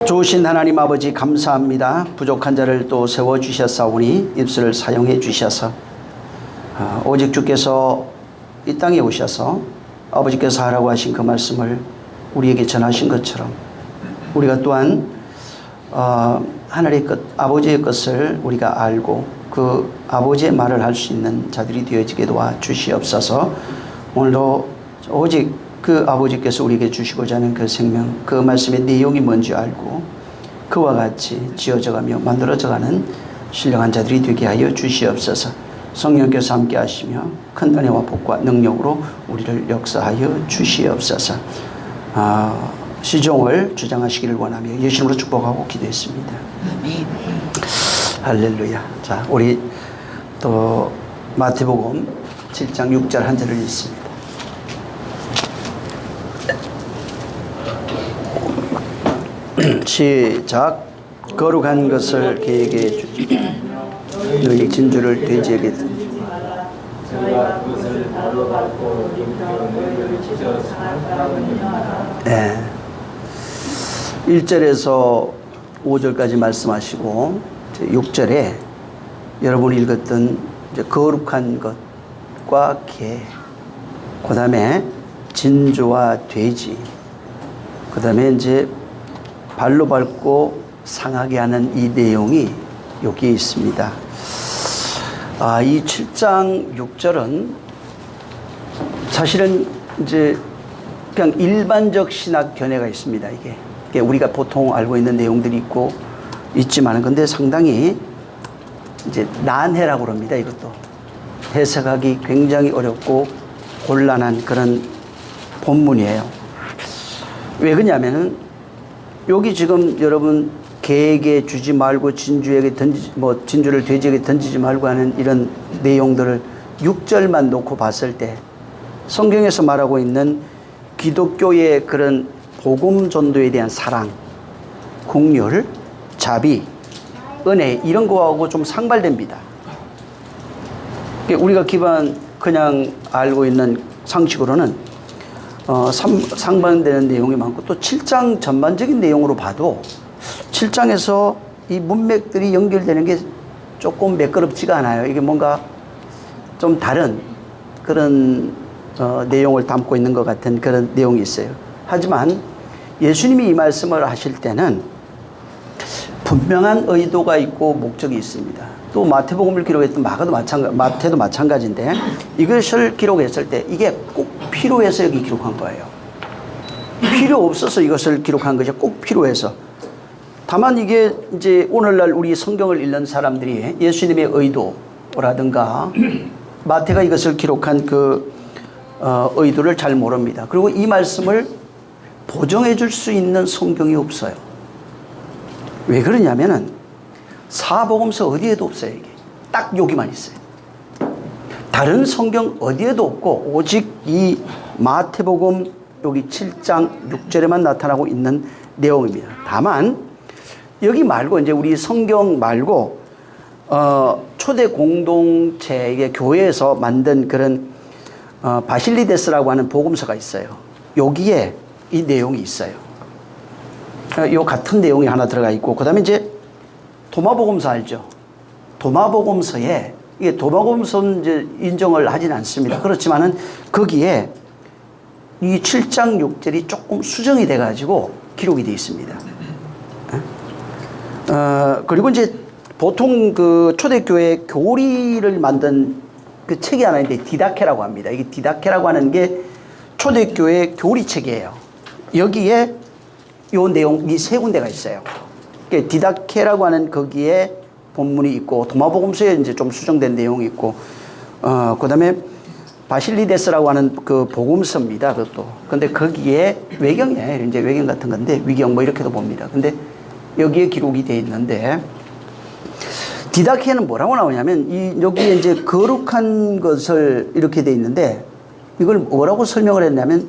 좋으신 하나님 아버지 감사합니다. 부족한 자를 또 세워주셨사오니 입술을 사용해 주셔서 오직 주께서 이 땅에 오셔서 아버지께서 하라고 하신 그 말씀을 우리에게 전하신 것처럼 우리가 또한 하늘의 것, 아버지의 것을 우리가 알고 그 아버지의 말을 할 수 있는 자들이 되어지게 도와 주시옵소서. 오늘도 오직 그 아버지께서 우리에게 주시고자 하는 그 생명, 그 말씀의 내용이 뭔지 알고 그와 같이 지어져가며 만들어져가는 신령한 자들이 되게 하여 주시옵소서. 성령께서 함께 하시며 큰 은혜와 복과 능력으로 우리를 역사하여 주시옵소서. 시종을 주장하시기를 원하며 예수님으로 축복하고 기도했습니다. 아멘. 할렐루야. 자, 우리 또 마태복음 7장 6절 한 절을 읽습니다. 시작. 거룩한 것을 개에게 주지 너희 진주를 돼지에게 던지지 마라. 저희가 그것을 바로 받고 너희를 찢어 상한 사람은 하라. 1절에서 5절까지 말씀하시고 6절에 여러분이 읽었던 이제 거룩한 것과 개, 그 다음에 진주와 돼지, 그 다음에 이제 발로 밟고 상하게 하는 이 내용이 여기에 있습니다. 이 7장 6절은 사실은 이제 그냥 일반적 신학 견해가 있습니다. 이게 우리가 보통 알고 있는 내용들이 있지만은 근데 상당히 이제 난해라고 그럽니다. 이것도 해석하기 굉장히 어렵고 곤란한 그런 본문이에요. 왜 그러냐면은 여기 지금 여러분 개에게 주지 말고 진주를 돼지에게 던지지 말고 하는 이런 내용들을 6절만 놓고 봤을 때 성경에서 말하고 있는 기독교의 그런 복음 전도에 대한 사랑, 긍휼, 자비, 은혜 이런 거하고 좀 상발됩니다. 우리가 그냥 알고 있는 상식으로는 상반되는 내용이 많고 또 7장 전반적인 내용으로 봐도 7장에서 이 문맥들이 연결되는 게 조금 매끄럽지가 않아요. 이게 뭔가 좀 다른 그런 내용을 담고 있는 것 같은 그런 내용이 있어요. 하지만 예수님이 이 말씀을 하실 때는 분명한 의도가 있고 목적이 있습니다. 또 마태복음을 기록했던 마태도 마찬가지인데 이것을 기록했을 때 이게 꼭 필요해서 여기 기록한 거예요. 필요 없어서 이것을 기록한 것이 꼭 필요해서. 다만 이게 이제 오늘날 우리 성경을 읽는 사람들이 예수님의 의도라든가 마태가 이것을 기록한 그 의도를 잘 모릅니다. 그리고 이 말씀을 보정해 줄 수 있는 성경이 없어요. 왜 그러냐면은 사복음서 어디에도 없어요. 이게 딱 여기만 있어요. 다른 성경 어디에도 없고 오직 이 마태복음 여기 7장 6절에만 나타나고 있는 내용입니다. 다만 여기 말고 이제 우리 성경 말고 초대 공동체의 교회에서 만든 그런 바실리데스라고 하는 복음서가 있어요. 여기에 이 내용이 있어요. 요 같은 내용이 하나 들어가 있고 그 다음에 이제 도마복음서 알죠? 도마복음서에 이게 도마복음서는 이제 인정을 하진 않습니다. 그렇지만은 거기에 이 7장 6절이 조금 수정이 돼가지고 기록이 되어 있습니다. 그리고 이제 보통 그 초대교회 교리를 만든 그 책이 하나 있는데 디다케라고 합니다. 이게 디다케라고 하는 게 초대교회 교리책이에요. 여기에 요 내용이 세 군데가 있어요. 디다케라고 하는 거기에 본문이 있고 도마복음서에 이제 좀 수정된 내용이 있고 그 다음에 바실리데스라고 하는 그 복음서입니다. 그것도. 근데 거기에 외경이에요. 이제 외경 같은 건데 위경 뭐 이렇게도 봅니다. 근데 여기에 기록이 되어 있는데 디다케는 뭐라고 나오냐면 여기에 이제 거룩한 것을 이렇게 되어 있는데 이걸 뭐라고 설명을 했냐면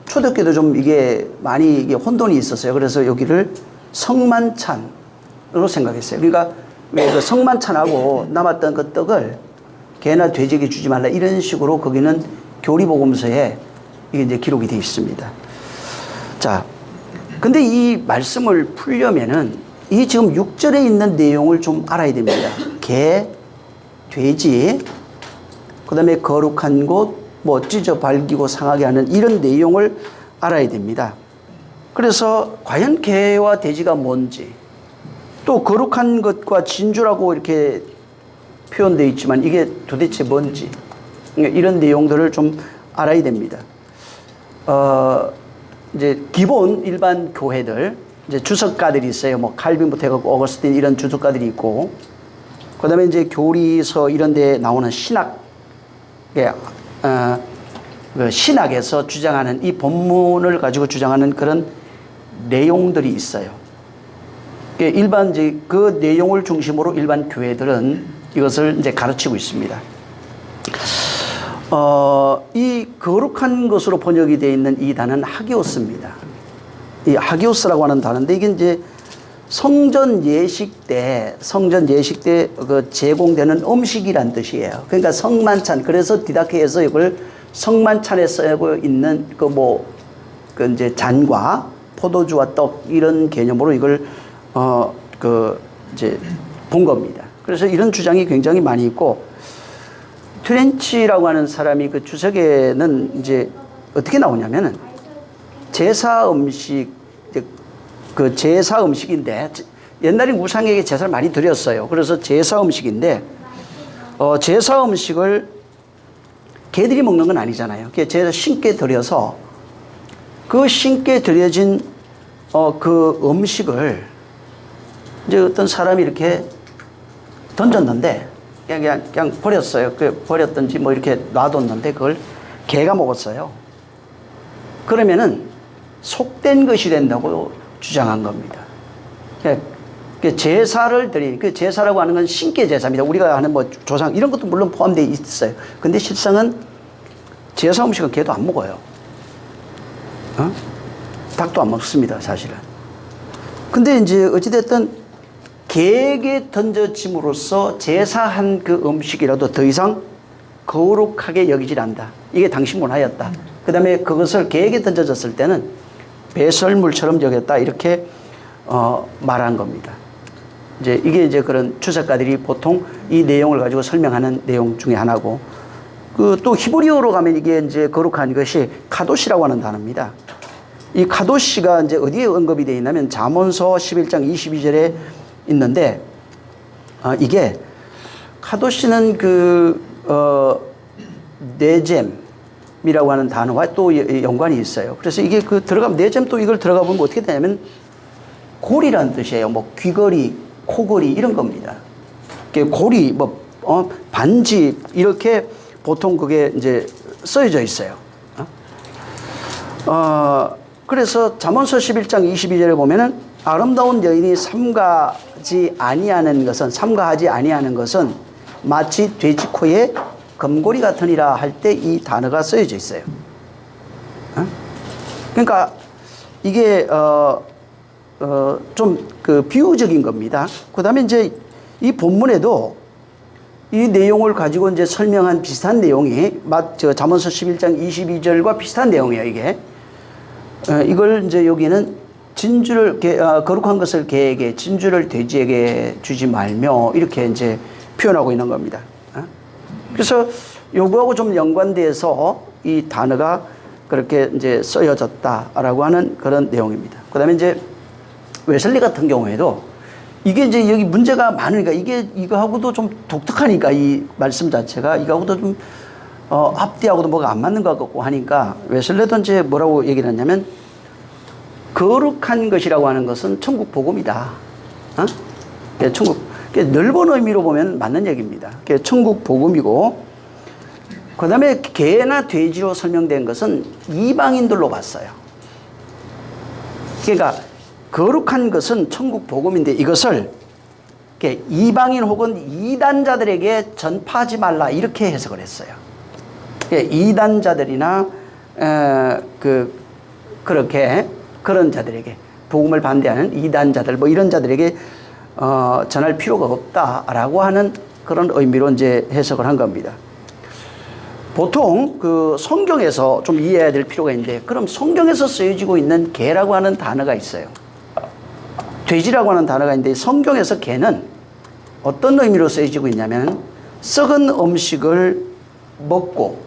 초대교도 좀 이게 많이 이게 혼돈이 있었어요. 그래서 여기를 성만찬으로 생각했어요. 그러니까 왜 그 성만찬하고 남았던 그 떡을 개나 돼지에게 주지 말라 이런 식으로 거기는 교리복음서에 이게 이제 기록이 되어 있습니다. 자, 근데 이 말씀을 풀려면은 이 지금 6절에 있는 내용을 좀 알아야 됩니다. 개, 돼지, 그 다음에 거룩한 곳, 뭐 찢어 발기고 상하게 하는 이런 내용을 알아야 됩니다. 그래서 과연 개와 돼지가 뭔지, 또 거룩한 것과 진주라고 이렇게 표현되어 있지만 이게 도대체 뭔지, 이런 내용들을 좀 알아야 됩니다. 이제 기본 일반 교회들, 이제 주석가들이 있어요. 뭐 칼빈부터 해갖고 어거스틴 이런 주석가들이 있고, 그 다음에 이제 교리서 이런 데 나오는 신학, 그 신학에서 주장하는 이 본문을 가지고 주장하는 그런 내용들이 있어요. 일반 이제 그 내용을 중심으로 일반 교회들은 이것을 이제 가르치고 있습니다. 이 거룩한 것으로 번역이 되어 있는 이 단어는 하기오스입니다. 이 하기오스라고 하는 단어인데 이게 이제 성전 예식 때 그 제공되는 음식이란 뜻이에요. 그러니까 성만찬, 그래서 디다케에서 이걸 성만찬에 쓰고 있는 그 이제 잔과 포도주와 떡 이런 개념으로 이걸 이제 본 겁니다. 그래서 이런 주장이 굉장히 많이 있고, 트렌치라고 하는 사람이 그 주석에는 이제 어떻게 나오냐면은 제사 음식, 그 제사 음식인데 옛날에 우상에게 제사를 많이 드렸어요. 그래서 제사 음식인데 제사 음식을 개들이 먹는 건 아니잖아요. 제사 신께 드려서 그 신께 드려진 그 음식을 이제 어떤 사람이 이렇게 던졌는데 그냥 버렸어요. 버렸든지 뭐 이렇게 놔뒀는데 그걸 개가 먹었어요. 그러면은 속된 것이 된다고 주장한 겁니다. 제사를 드리니, 그 제사라고 하는 건 신께 제사입니다. 우리가 하는 뭐 조상 이런 것도 물론 포함되어 있어요. 근데 실상은 제사 음식은 개도 안 먹어요. 닭도 안 먹습니다, 사실은. 근데 이제 어찌됐든 개에게 던져짐으로써 제사한 그 음식이라도 더 이상 거룩하게 여기질 않는다. 이게 당신문화였다. 그 다음에 그것을 개에게 던져졌을 때는 배설물처럼 여겼다. 이렇게 말한 겁니다. 이게 이제 그런 주석가들이 보통 이 내용을 가지고 설명하는 내용 중에 하나고, 또 히브리어로 가면 이게 이제 거룩한 것이 카도시라고 하는 단어입니다. 이 카도시가 이제 어디에 언급이 되어 있냐면 잠언서 11장 22절에 있는데, 이게 카도시는 네젬이라고 하는 단어와 또 연관이 있어요. 그래서 이게 네젬 또 이걸 들어가 보면 어떻게 되냐면 골이라는 뜻이에요. 뭐 귀걸이, 코걸이 이런 겁니다. 고리, 반지 이렇게 보통 그게 이제 써져 있어요. 그래서 잠언서 11장 22절에 보면은 아름다운 여인이 삼가하지 아니하는 것은 마치 돼지 코에 금고리 같으니라 할 때 이 단어가 쓰여져 있어요. 그러니까 이게 좀 비유적인 겁니다. 그 다음에 이제 이 본문에도 이 내용을 가지고 이제 설명한 비슷한 내용이 잠언서 11장 22절과 비슷한 내용이에요, 이게. 이걸 이제 여기는 진주를 거룩한 것을 개에게, 진주를 돼지에게 주지 말며 이렇게 이제 표현하고 있는 겁니다. 그래서 요거하고 좀 연관돼서 이 단어가 그렇게 이제 쓰여졌다라고 하는 그런 내용입니다. 그다음에 이제 웨슬리 같은 경우에도 이게 이제 여기 문제가 많으니까 이거하고도 좀 독특하니까 이 말씀 자체가 이거하고도 좀 앞뒤하고도 뭐가 안 맞는 것 같고 하니까 웨슬리도 이제 뭐라고 얘기를 했냐면 거룩한 것이라고 하는 것은 천국 복음이다. 천국 넓은 의미로 보면 맞는 얘기입니다. 천국 복음이고, 그 다음에 개나 돼지로 설명된 것은 이방인들로 봤어요. 그러니까 거룩한 것은 천국 복음인데 이것을 이방인 혹은 이단자들에게 전파하지 말라 이렇게 해석을 했어요. 이단자들이나 그런 자들에게, 복음을 반대하는 이단자들 뭐 이런 자들에게 전할 필요가 없다라고 하는 그런 의미로 이제 해석을 한 겁니다. 보통 그 성경에서 좀 이해해야 될 필요가 있는데, 그럼 성경에서 쓰여지고 있는 개라고 하는 단어가 있어요. 돼지라고 하는 단어가 있는데, 성경에서 개는 어떤 의미로 쓰여지고 있냐면 썩은 음식을 먹고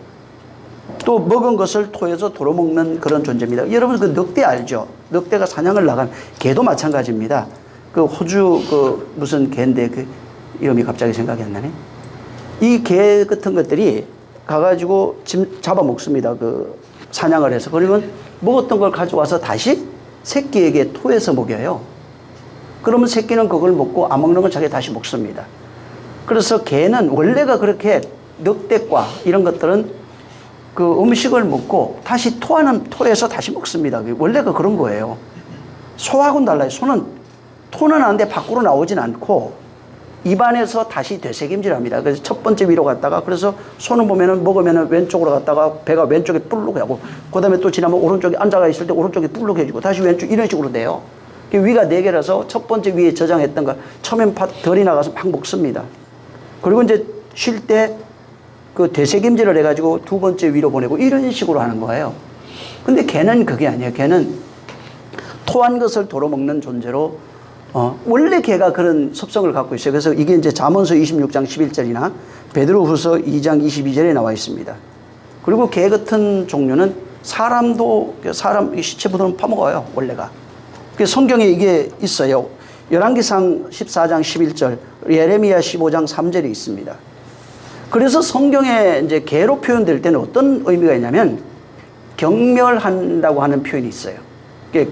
또 먹은 것을 토해서 도로 먹는 그런 존재입니다. 여러분 그 늑대 알죠? 늑대가 사냥을 나간 개도 마찬가지입니다. 그 호주 그 무슨 개인데 그 이름이 갑자기 생각이 안 나네. 이 개 같은 것들이 가가지고 잡아먹습니다. 그 사냥을 해서. 그러면 먹었던 걸 가져와서 다시 새끼에게 토해서 먹여요. 그러면 새끼는 그걸 먹고 안 먹는 건 자기 다시 먹습니다. 그래서 개는 원래가 그렇게 늑대과 이런 것들은 그 음식을 먹고 다시 토해서 다시 먹습니다. 원래가 그런 거예요. 소하고는 달라요. 소는 토는 하는데 밖으로 나오진 않고 입안에서 다시 되새김질합니다. 그래서 첫 번째 위로 갔다가, 그래서 소는 보면은 먹으면은 왼쪽으로 갔다가 배가 왼쪽에 뿔룩하고, 그 다음에 또 지나면 오른쪽에 앉아가 있을 때 오른쪽에 뿔룩해지고 다시 왼쪽, 이런 식으로 돼요. 위가 4개라서 첫 번째 위에 저장했던 거 처음엔 덜이 나가서 막 먹습니다. 그리고 이제 쉴 때 그 되새김질을 해가지고 두 번째 위로 보내고 이런 식으로 하는 거예요. 근데 개는 그게 아니에요. 개는 토한 것을 도로 먹는 존재로 원래 개가 그런 습성을 갖고 있어요. 그래서 이게 이제 잠언서 26장 11절이나 베드로후서 2장 22절에 나와 있습니다. 그리고 개 같은 종류는 사람 시체부터는 파먹어요, 원래가. 그래서 성경에 이게 있어요. 열왕기상 14장 11절, 예레미야 15장 3절에 있습니다. 그래서 성경에 이제 개로 표현될 때는 어떤 의미가 있냐면 경멸한다고 하는 표현이 있어요.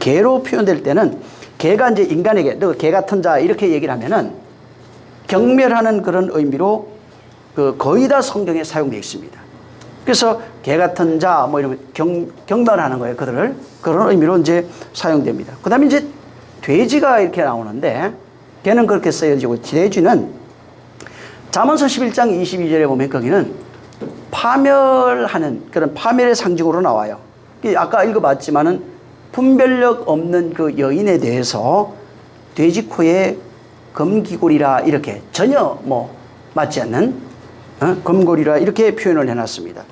개로 표현될 때는 개가 이제 인간에게 너 개 같은 자 이렇게 얘기를 하면은 경멸하는 그런 의미로 거의 다 성경에 사용되어 있습니다. 그래서 개 같은 자 뭐 이러면 경멸하는 거예요. 그들을 그런 의미로 이제 사용됩니다. 그다음에 이제 돼지가 이렇게 나오는데 개는 그렇게 쓰여지고 돼지는 잠언서 11장 22절에 보면 거기는 파멸하는 그런 파멸의 상징으로 나와요. 아까 읽어봤지만은 분별력 없는 그 여인에 대해서 돼지 코에 금기골이라 이렇게 전혀 뭐 맞지 않는 금골이라 이렇게 표현을 해놨습니다.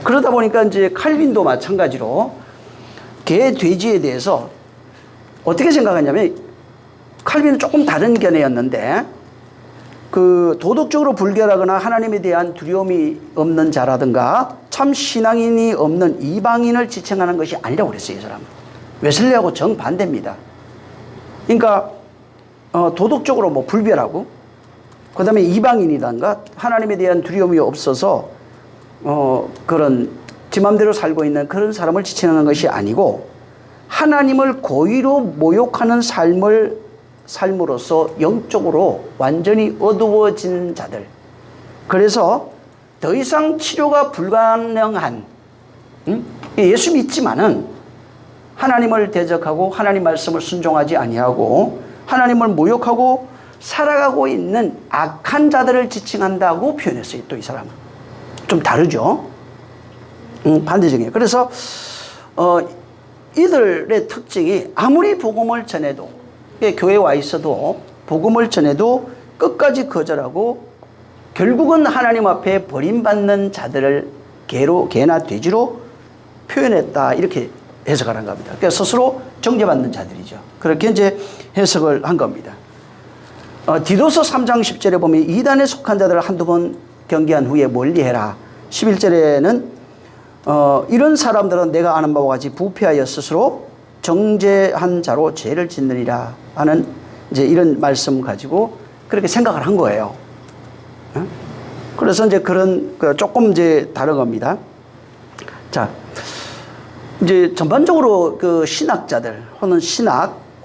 그러다 보니까 이제 칼빈도 마찬가지로 개, 돼지에 대해서 어떻게 생각하냐면 칼빈은 조금 다른 견해였는데 그 도덕적으로 불결하거나 하나님에 대한 두려움이 없는 자라든가 참 신앙인이 없는 이방인을 지칭하는 것이 아니라고 그랬어요, 이 사람은. 웨슬리하고 정반대입니다. 그러니까 도덕적으로 뭐 불결하고 그 다음에 이방인이든가 하나님에 대한 두려움이 없어서 그런 지 맘대로 살고 있는 그런 사람을 지칭하는 것이 아니고 하나님을 고의로 모욕하는 삶으로서 영적으로 완전히 어두워진 자들. 그래서 더 이상 치료가 불가능한 예수 믿지만은 하나님을 대적하고 하나님 말씀을 순종하지 아니하고 하나님을 모욕하고 살아가고 있는 악한 자들을 지칭한다고 표현했어요. 또 이 사람은 좀 다르죠. 반대적이에요. 그래서 이들의 특징이 아무리 복음을 전해도 교회에 와 있어도 복음을 전해도 끝까지 거절하고 결국은 하나님 앞에 버림받는 자들을 개나 돼지로 표현했다, 이렇게 해석을 한 겁니다. 그러니까 스스로 정죄받는 자들이죠. 그렇게 이제 해석을 한 겁니다. 디도서 3장 10절에 보면 이단에 속한 자들을 한두 번 경계한 후에 멀리해라. 11절에는 이런 사람들은 내가 아는 바와 같이 부패하여 스스로 정죄한 자로 죄를 짓느니라 하는 이제 이런 말씀 가지고 그렇게 생각을 한 거예요. 그래서 이제 그런 조금 이제 다른 겁니다. 자, 이제 전반적으로 그 신학자들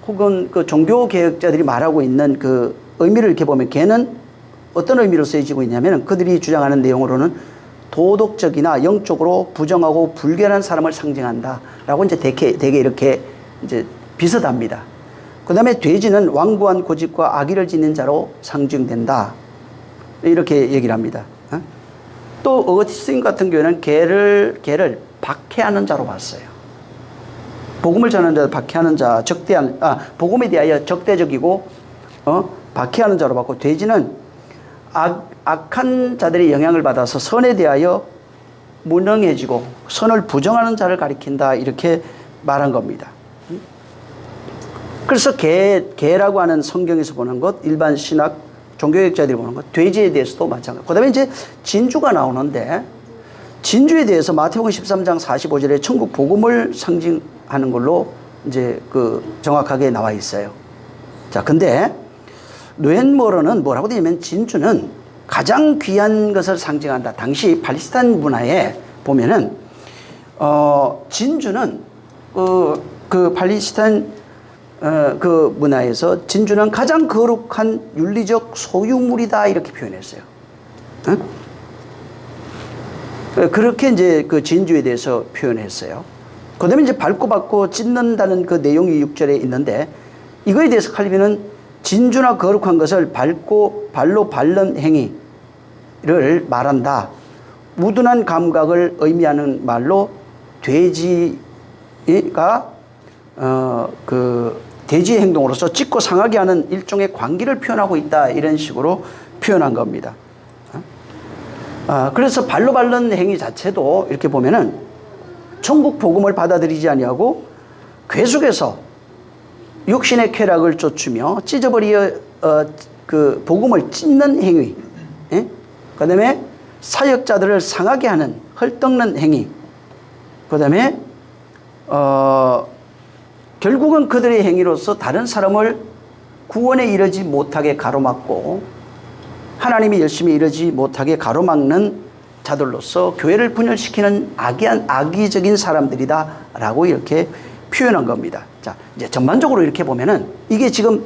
혹은 그 종교 개혁자들이 말하고 있는 그 의미를 이렇게 보면 개는 어떤 의미로 쓰여지고 있냐면 그들이 주장하는 내용으로는 도덕적이나 영적으로 부정하고 불결한 사람을 상징한다라고 이제 되게 이렇게 이제 비슷합니다. 그 다음에 돼지는 완고한 고집과 악의를 지닌 자로 상징된다, 이렇게 얘기를 합니다. 또 어거스틴 같은 경우에는 개를 박해하는 자로 봤어요. 복음을 전하는 자, 박해하는 자, 복음에 대하여 적대적이고 박해하는 자로 봤고, 돼지는 악한 자들의 영향을 받아서 선에 대하여 무능해지고 선을 부정하는 자를 가리킨다 이렇게 말한 겁니다. 그래서 개라고 하는 성경에서 보는 것, 일반 신학 종교학자들이 보는 것, 돼지에 대해서도 마찬가지. 그다음에 이제 진주가 나오는데 진주에 대해서 마태복음 13장 45절에 천국 복음을 상징하는 걸로 이제 정확하게 나와 있어요. 자, 근데 뇌앤머러는 뭐라고 되냐면 진주는 가장 귀한 것을 상징한다. 당시 팔레스타인 문화에 보면은 진주는 그 팔레스타인 문화에서 진주는 가장 거룩한 윤리적 소유물이다 이렇게 표현했어요. 응? 그렇게 이제 그 진주에 대해서 표현했어요. 그 다음에 이제 밟고 받고 찢는다는 그 내용이 6절에 있는데 이거에 대해서 칼빈은 진주나 거룩한 것을 발로 밟는 행위를 말한다. 무둔한 감각을 의미하는 말로 돼지가 돼지의 행동으로서 찢고 상하게 하는 일종의 관계를 표현하고 있다 이런 식으로 표현한 겁니다. 그래서 발로 밟는 행위 자체도 이렇게 보면은 천국 복음을 받아들이지 아니하고 괴속에서 육신의 쾌락을 쫓으며 찢어버리어 그 복음을 찢는 행위, 예? 그다음에 사역자들을 상하게 하는 헐떡는 행위, 그다음에 결국은 그들의 행위로서 다른 사람을 구원에 이르지 못하게 가로막고 하나님이 열심히 이르지 못하게 가로막는 자들로서 교회를 분열시키는 악의적인 사람들이다라고 이렇게 표현한 겁니다. 자, 이제 전반적으로 이렇게 보면은 이게 지금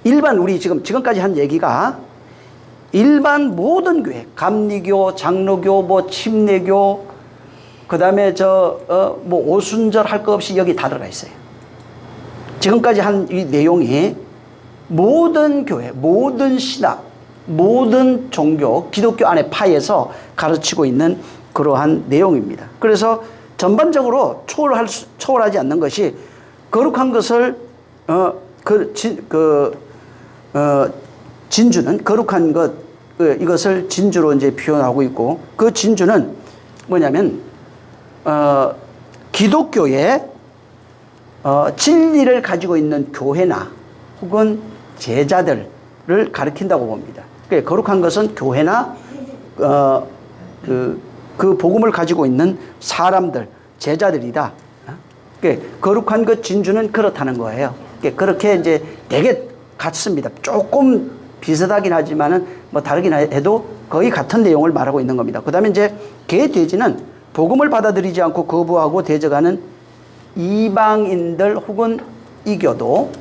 우리 지금까지 한 얘기가 일반 모든 교회, 감리교, 장로교, 침례교, 그 다음에 오순절 할 것 없이 여기 다 들어가 있어요. 지금까지 한 이 내용이 모든 교회, 모든 신학, 모든 종교, 기독교 안에 파에서 가르치고 있는 그러한 내용입니다. 그래서 전반적으로 초월하지 않는 것이 거룩한 것을 진주는 거룩한 것 이것을 진주로 이제 표현하고 있고 그 진주는 뭐냐면 기독교의 진리를 가지고 있는 교회나 혹은 제자들을 가리킨다고 봅니다. 그러니까 거룩한 것은 교회나 그 복음을 가지고 있는 사람들, 제자들이다. 그러니까 거룩한 것 진주는 그렇다는 거예요. 그러니까 그렇게 이제 되게 같습니다. 조금 비슷하긴 하지만은 뭐 다르긴 해도 거의 같은 내용을 말하고 있는 겁니다. 그 다음에 이제 개, 돼지는 복음을 받아들이지 않고 거부하고 대적하는 이방인들 혹은 이교도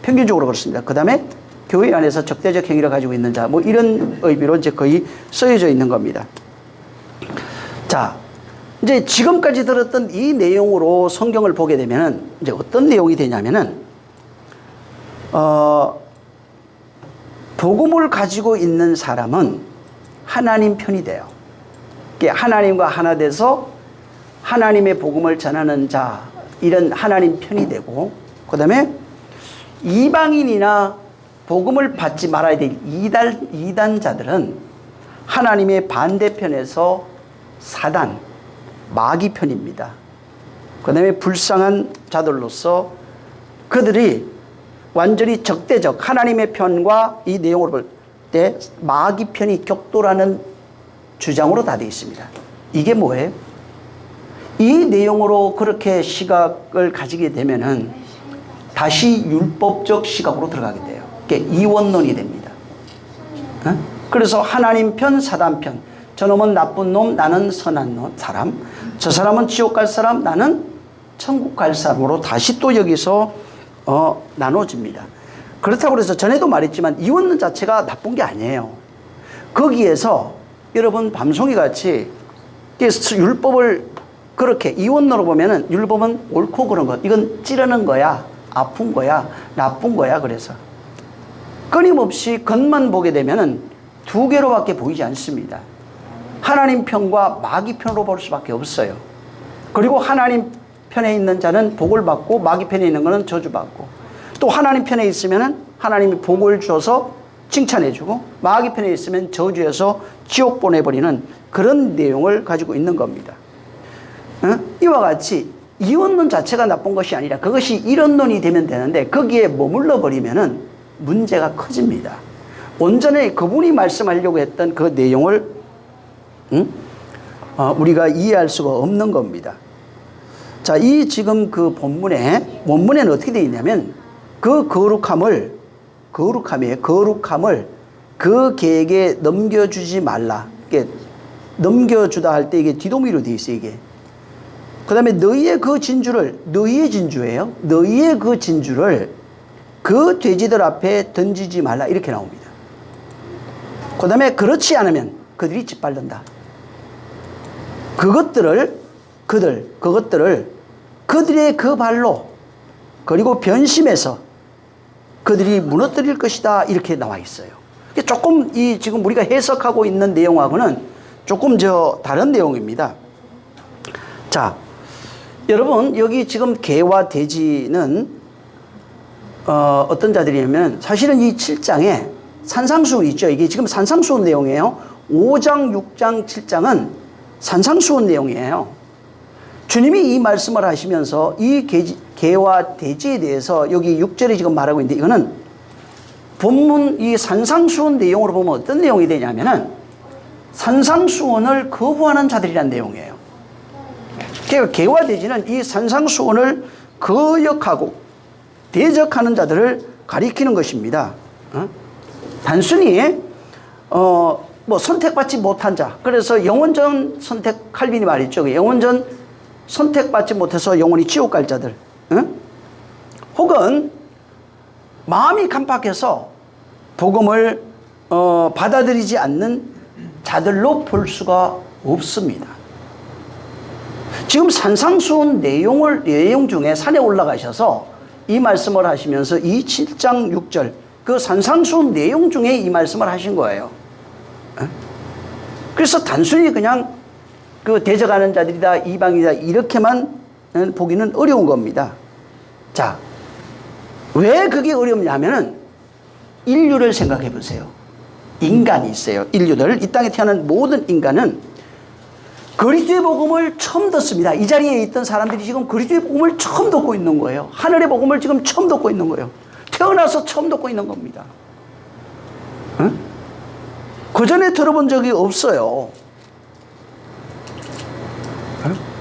평균적으로 그렇습니다. 그 다음에 교회 안에서 적대적 행위를 가지고 있는 자, 뭐 이런 의미로 이제 거의 쓰여져 있는 겁니다. 자, 이제 지금까지 들었던 이 내용으로 성경을 보게 되면은 이제 어떤 내용이 되냐면은, 복음을 가지고 있는 사람은 하나님 편이 돼요. 하나님과 하나 돼서 하나님의 복음을 전하는 자, 이런 하나님 편이 되고, 그 다음에 이방인이나 복음을 받지 말아야 될 이단자들은 하나님의 반대편에서 사단, 마귀 편입니다. 그 다음에 불쌍한 자들로서 그들이 완전히 적대적 하나님의 편과 이 내용으로 볼 때 마귀 편이 격돌하는 주장으로 다 되어 있습니다. 이게 뭐예요? 이 내용으로 그렇게 시각을 가지게 되면은 다시 율법적 시각으로 들어가게 돼요. 그러니까 이원론이 됩니다. 그래서 하나님 편, 사단 편. 저놈은 나쁜 놈, 나는 선한 사람. 저 사람은 지옥 갈 사람, 나는 천국 갈 사람으로 다시 또 여기서 나눠집니다. 그렇다고 해서 전에도 말했지만 이원론 자체가 나쁜 게 아니에요. 거기에서 여러분 밤송이 같이 율법을 그렇게 이원론으로 보면은 율법은 옳고 그런 것, 이건 찌르는 거야, 아픈 거야, 나쁜 거야. 그래서 끊임없이 겉만 보게 되면은 두 개로밖에 보이지 않습니다. 하나님 편과 마귀 편으로 볼 수밖에 없어요. 그리고 하나님 편에 있는 자는 복을 받고 마귀 편에 있는 것은 저주받고, 또 하나님 편에 있으면은 하나님이 복을 줘서 칭찬해주고 마귀 편에 있으면 저주해서 지옥 보내버리는 그런 내용을 가지고 있는 겁니다. 이와 같이 이원론 자체가 나쁜 것이 아니라 그것이 이론론이 되면 되는데 거기에 머물러 버리면은 문제가 커집니다. 온전히 그분이 말씀하려고 했던 그 내용을 우리가 이해할 수가 없는 겁니다. 자, 이 지금 그 원문에는 어떻게 되어 있냐면 그 거룩함을 그 개에게 넘겨주지 말라. 이게 넘겨주다 할 때 이게 뒤도미로 되어 있어요, 이게. 그 다음에 너희의 그 진주를, 너희의 진주예요. 너희의 그 진주를 그 돼지들 앞에 던지지 말라. 이렇게 나옵니다. 그 다음에 그렇지 않으면 그들이 짓밟는다. 그것들을 그들의 그 발로 그리고 변심해서 그들이 무너뜨릴 것이다. 이렇게 나와 있어요. 조금 이 지금 우리가 해석하고 있는 내용하고는 조금 다른 내용입니다. 자, 여러분 여기 지금 개와 돼지는 어떤 자들이냐면 사실은 이 7장에 산상수훈 있죠. 이게 지금 산상수훈 내용이에요. 5장, 6장, 7장은 산상수훈 내용이에요. 주님이 이 말씀을 하시면서 이 개와 돼지에 대해서 여기 6절에 지금 말하고 있는데 이거는 본문 이 산상수훈 내용으로 보면 어떤 내용이 되냐면은 산상수훈을 거부하는 자들이란 내용이에요. 그러니까 개와 돼지는 이 산상수훈을 거역하고 대적하는 자들을 가리키는 것입니다. 단순히 뭐 선택받지 못한 자, 그래서 영원전 선택, 칼빈이 말했죠. 영원전 선택받지 못해서 영원히 지옥 갈 자들, 혹은 마음이 간팍해서 복음을 받아들이지 않는 자들로 볼 수가 없습니다. 지금 산상수훈 내용 중에 산에 올라가셔서 이 말씀을 하시면서 이 7장 6절 그 산상수훈 내용 중에 이 말씀을 하신 거예요. 그래서 단순히 그냥 그 대적하는 자들이다, 이방이다 이렇게만 보기는 어려운 겁니다. 자, 왜 그게 어렵냐면은 인류를 생각해 보세요. 인간이 있어요. 인류들, 이 땅에 태어난 모든 인간은 그리스도의 복음을 처음 듣습니다. 이 자리에 있던 사람들이 지금 그리스도의 복음을 처음 듣고 있는 거예요. 하늘의 복음을 지금 처음 듣고 있는 거예요. 태어나서 처음 듣고 있는 겁니다. 그전에 들어본 적이 없어요.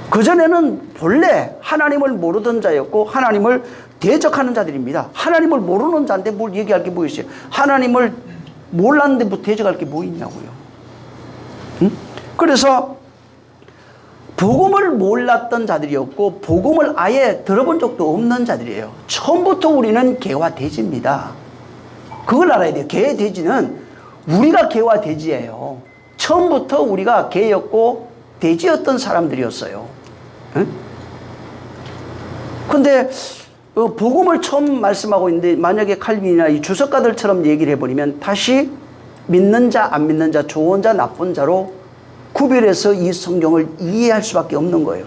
그전에는 본래 하나님을 모르던 자였고 하나님을 대적하는 자들입니다. 하나님을 모르는 자인데 뭘 얘기할 게 뭐 있어요? 하나님을 몰랐는데 뭐 대적할 게 뭐 있냐고요. 그래서 복음을 몰랐던 자들이었고 복음을 아예 들어본 적도 없는 자들이에요. 처음부터 우리는 개와 돼지입니다. 그걸 알아야 돼요. 개, 돼지는 우리가 개와 돼지예요. 처음부터 우리가 개였고 돼지였던 사람들이었어요. 그런데 복음을 처음 말씀하고 있는데 만약에 칼빈이나 이 주석가들처럼 얘기를 해버리면 다시 믿는 자, 안 믿는 자, 좋은 자, 나쁜 자로 구별해서 이 성경을 이해할 수밖에 없는 거예요.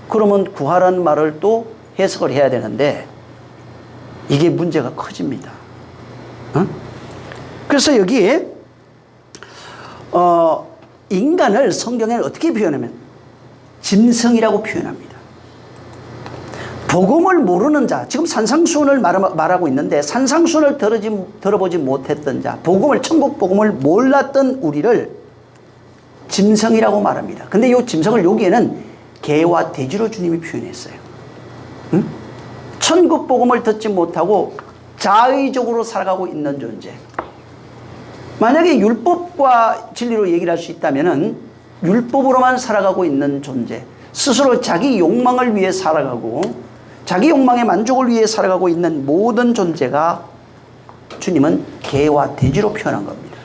그러면 구하라는 말을 또 해석을 해야 되는데 이게 문제가 커집니다. 그래서 여기에 인간을 성경에는 어떻게 표현하면 짐승이라고 표현합니다. 복음을 모르는 자, 지금 산상수훈을 말하고 있는데 산상수훈을 들어보지 못했던 자, 천국 복음을 몰랐던 우리를 짐승이라고 말합니다. 근데 이 짐승을 여기에는 개와 돼지로 주님이 표현했어요. 천국 복음을 듣지 못하고 자의적으로 살아가고 있는 존재. 만약에 율법과 진리로 얘기를 할 수 있다면은 율법으로만 살아가고 있는 존재, 스스로 자기 욕망을 위해 살아가고 자기 욕망의 만족을 위해 살아가고 있는 모든 존재가 주님은 개와 돼지로 표현한 겁니다.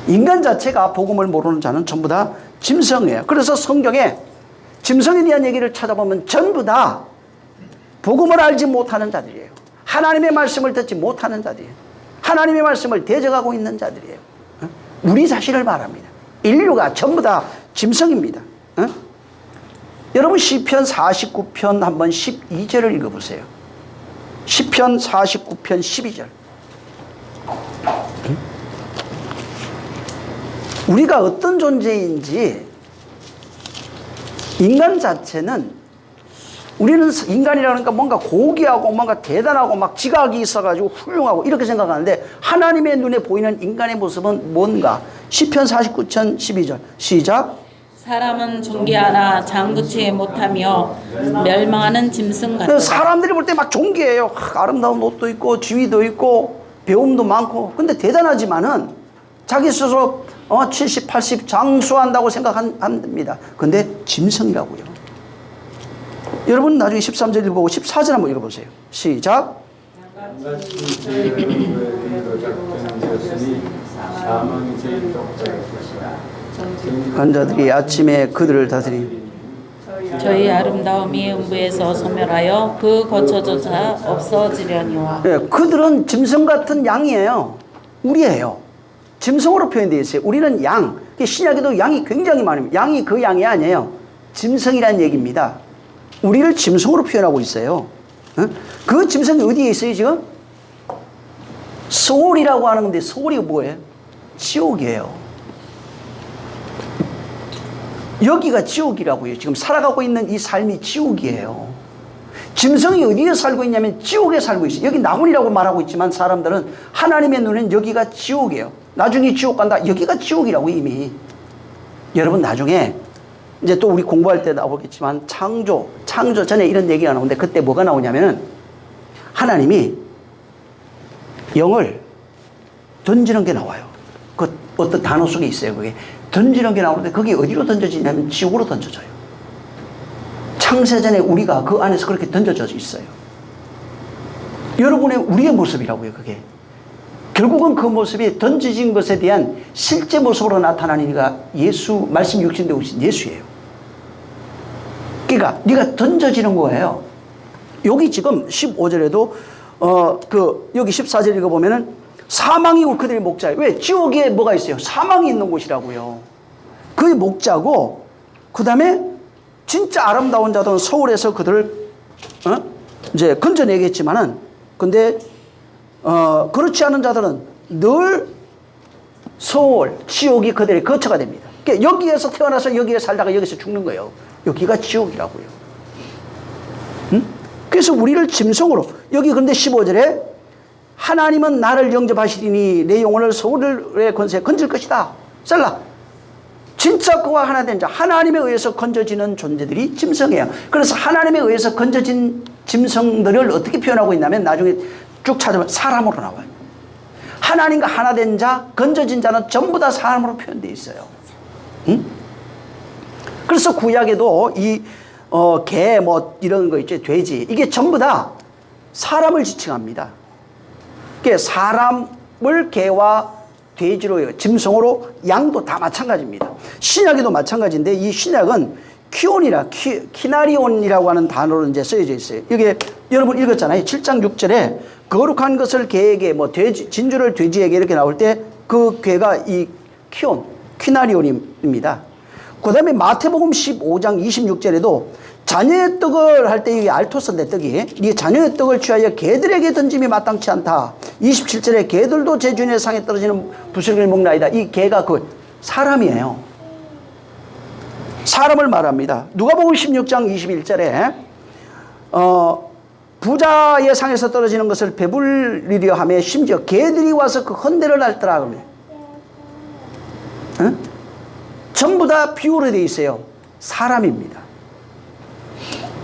인간 자체가 복음을 모르는 자는 전부 다 짐승이에요. 그래서 성경에 짐승에 대한 얘기를 찾아보면 전부 다 복음을 알지 못하는 자들이에요. 하나님의 말씀을 듣지 못하는 자들이에요. 하나님의 말씀을 대적하고 있는 자들이에요. 우리 자신을 말합니다. 인류가 전부 다 짐승입니다. 여러분 시편 49편 한번 12절을 읽어보세요. 시편 49편 12절. 우리가 어떤 존재인지, 인간 자체는, 우리는 인간이라는 게 뭔가 고귀하고 뭔가 대단하고 막 지각이 있어가지고 훌륭하고 이렇게 생각하는데, 하나님의 눈에 보이는 인간의 모습은 뭔가? 시편 49편 12절 시작. 사람은 존귀하나 장구치 못하며 멸망하는 짐승 같다. 사람들이 볼 때 막 존귀해요. 아름다운 옷도 있고 지위도 있고 배움도 많고, 근데 대단하지만은 자기 스스로 70, 80 장수한다고 생각합니다. 근데 짐승이라고요. 여러분 나중에 13절 읽어보고 14절 한번 읽어보세요. 시작. 간자들이 아침에 그들을 다스리 저희 아름다움이 음부에서 소멸하여 그 거처조차 없어지려니와. 네, 그들은 짐승 같은 양이에요. 우리예요. 짐승으로 표현되어 있어요. 우리는 양. 신약에도 양이 굉장히 많습니다. 양이 그 양이 아니에요. 짐승이라는 얘기입니다. 우리를 짐승으로 표현하고 있어요. 그 짐승이 어디에 있어요 지금? 소울이라고 하는 건데, 소울이 뭐예요? 지옥이에요. 여기가 지옥이라고요. 지금 살아가고 있는 이 삶이 지옥이에요. 짐승이 어디에 살고 있냐면 지옥에 살고 있어요. 여기 낙원이라고 말하고 있지만 사람들은 하나님의 눈엔 여기가 지옥이에요. 나중에 지옥 간다. 여기가 지옥이라고 이미. 여러분 나중에 이제 또 우리 공부할 때 나오겠지만 창조 전에 이런 얘기가 나오는데, 그때 뭐가 나오냐면은 하나님이 영을 던지는 게 나와요. 그 어떤 단어 속에 있어요. 그게 던지는 게 나오는데 그게 어디로 던져지냐면 지옥으로 던져져요. 창세전에 우리가 그 안에서 그렇게 던져져 있어요. 여러분의 우리의 모습이라고요. 그게 결국은 그 모습이 던져진 것에 대한 실제 모습으로 나타나는 이가 예수, 말씀 육신되어 오신 예수예요. 그러니까 네가 던져지는 거예요. 여기 지금 15절에도 여기 14절 읽어보면은 사망이 그들의 목자예요. 왜? 지옥에 뭐가 있어요? 사망이 있는 곳이라고요. 그의 목자고, 그 다음에 진짜 아름다운 자들은 서울에서 그들을 이제 건져내겠지만은, 근데 그렇지 않은 자들은 늘 서울, 지옥이 그들의 거처가 됩니다. 그러니까 여기에서 태어나서 여기에 살다가 여기서 죽는 거예요. 여기가 지옥이라고요. 그래서 우리를 짐승으로, 여기 그런데 15절에 하나님은 나를 영접하시리니 내 영혼을 서울의 권세에 건질 것이다. 셀라. 진짜 그와 하나 된 자, 하나님에 의해서 건져지는 존재들이 짐승이에요. 그래서 하나님에 의해서 건져진 짐승들을 어떻게 표현하고 있냐면 나중에 쭉 찾아보면 사람으로 나와요. 하나님과 하나 된 자, 건져진 자는 전부 다 사람으로 표현되어 있어요. 그래서 구약에도 이 개 뭐 이런 거 있죠. 돼지. 이게 전부 다 사람을 지칭합니다. 그러니까 사람을 개와 돼지로, 짐승으로, 양도 다 마찬가지입니다. 신약에도 마찬가지인데 이 신약은 키나리온이라고 하는 단어로 이제 쓰여져 있어요. 이게 여러분 읽었잖아요. 7장 6절에 거룩한 것을 개에게, 뭐 돼지, 진주를 돼지에게 이렇게 나올 때 그 개가 이 키나리온입니다. 그 다음에 마태복음 15장 26절에도 자녀의 떡을 할 때 이게 알토스인데 떡이, 이 자녀의 떡을 취하여 개들에게 던짐이 마땅치 않다. 27절에 개들도 제 주인의 상에 떨어지는 부스러기를 먹나이다. 이 개가 그 사람이에요. 사람을 말합니다. 누가복음 16장 21절에 부자의 상에서 떨어지는 것을 배불리려 하며 심지어 개들이 와서 그 헌대를 핥더라 그러면, 전부 다 비유로 되어 있어요. 사람입니다.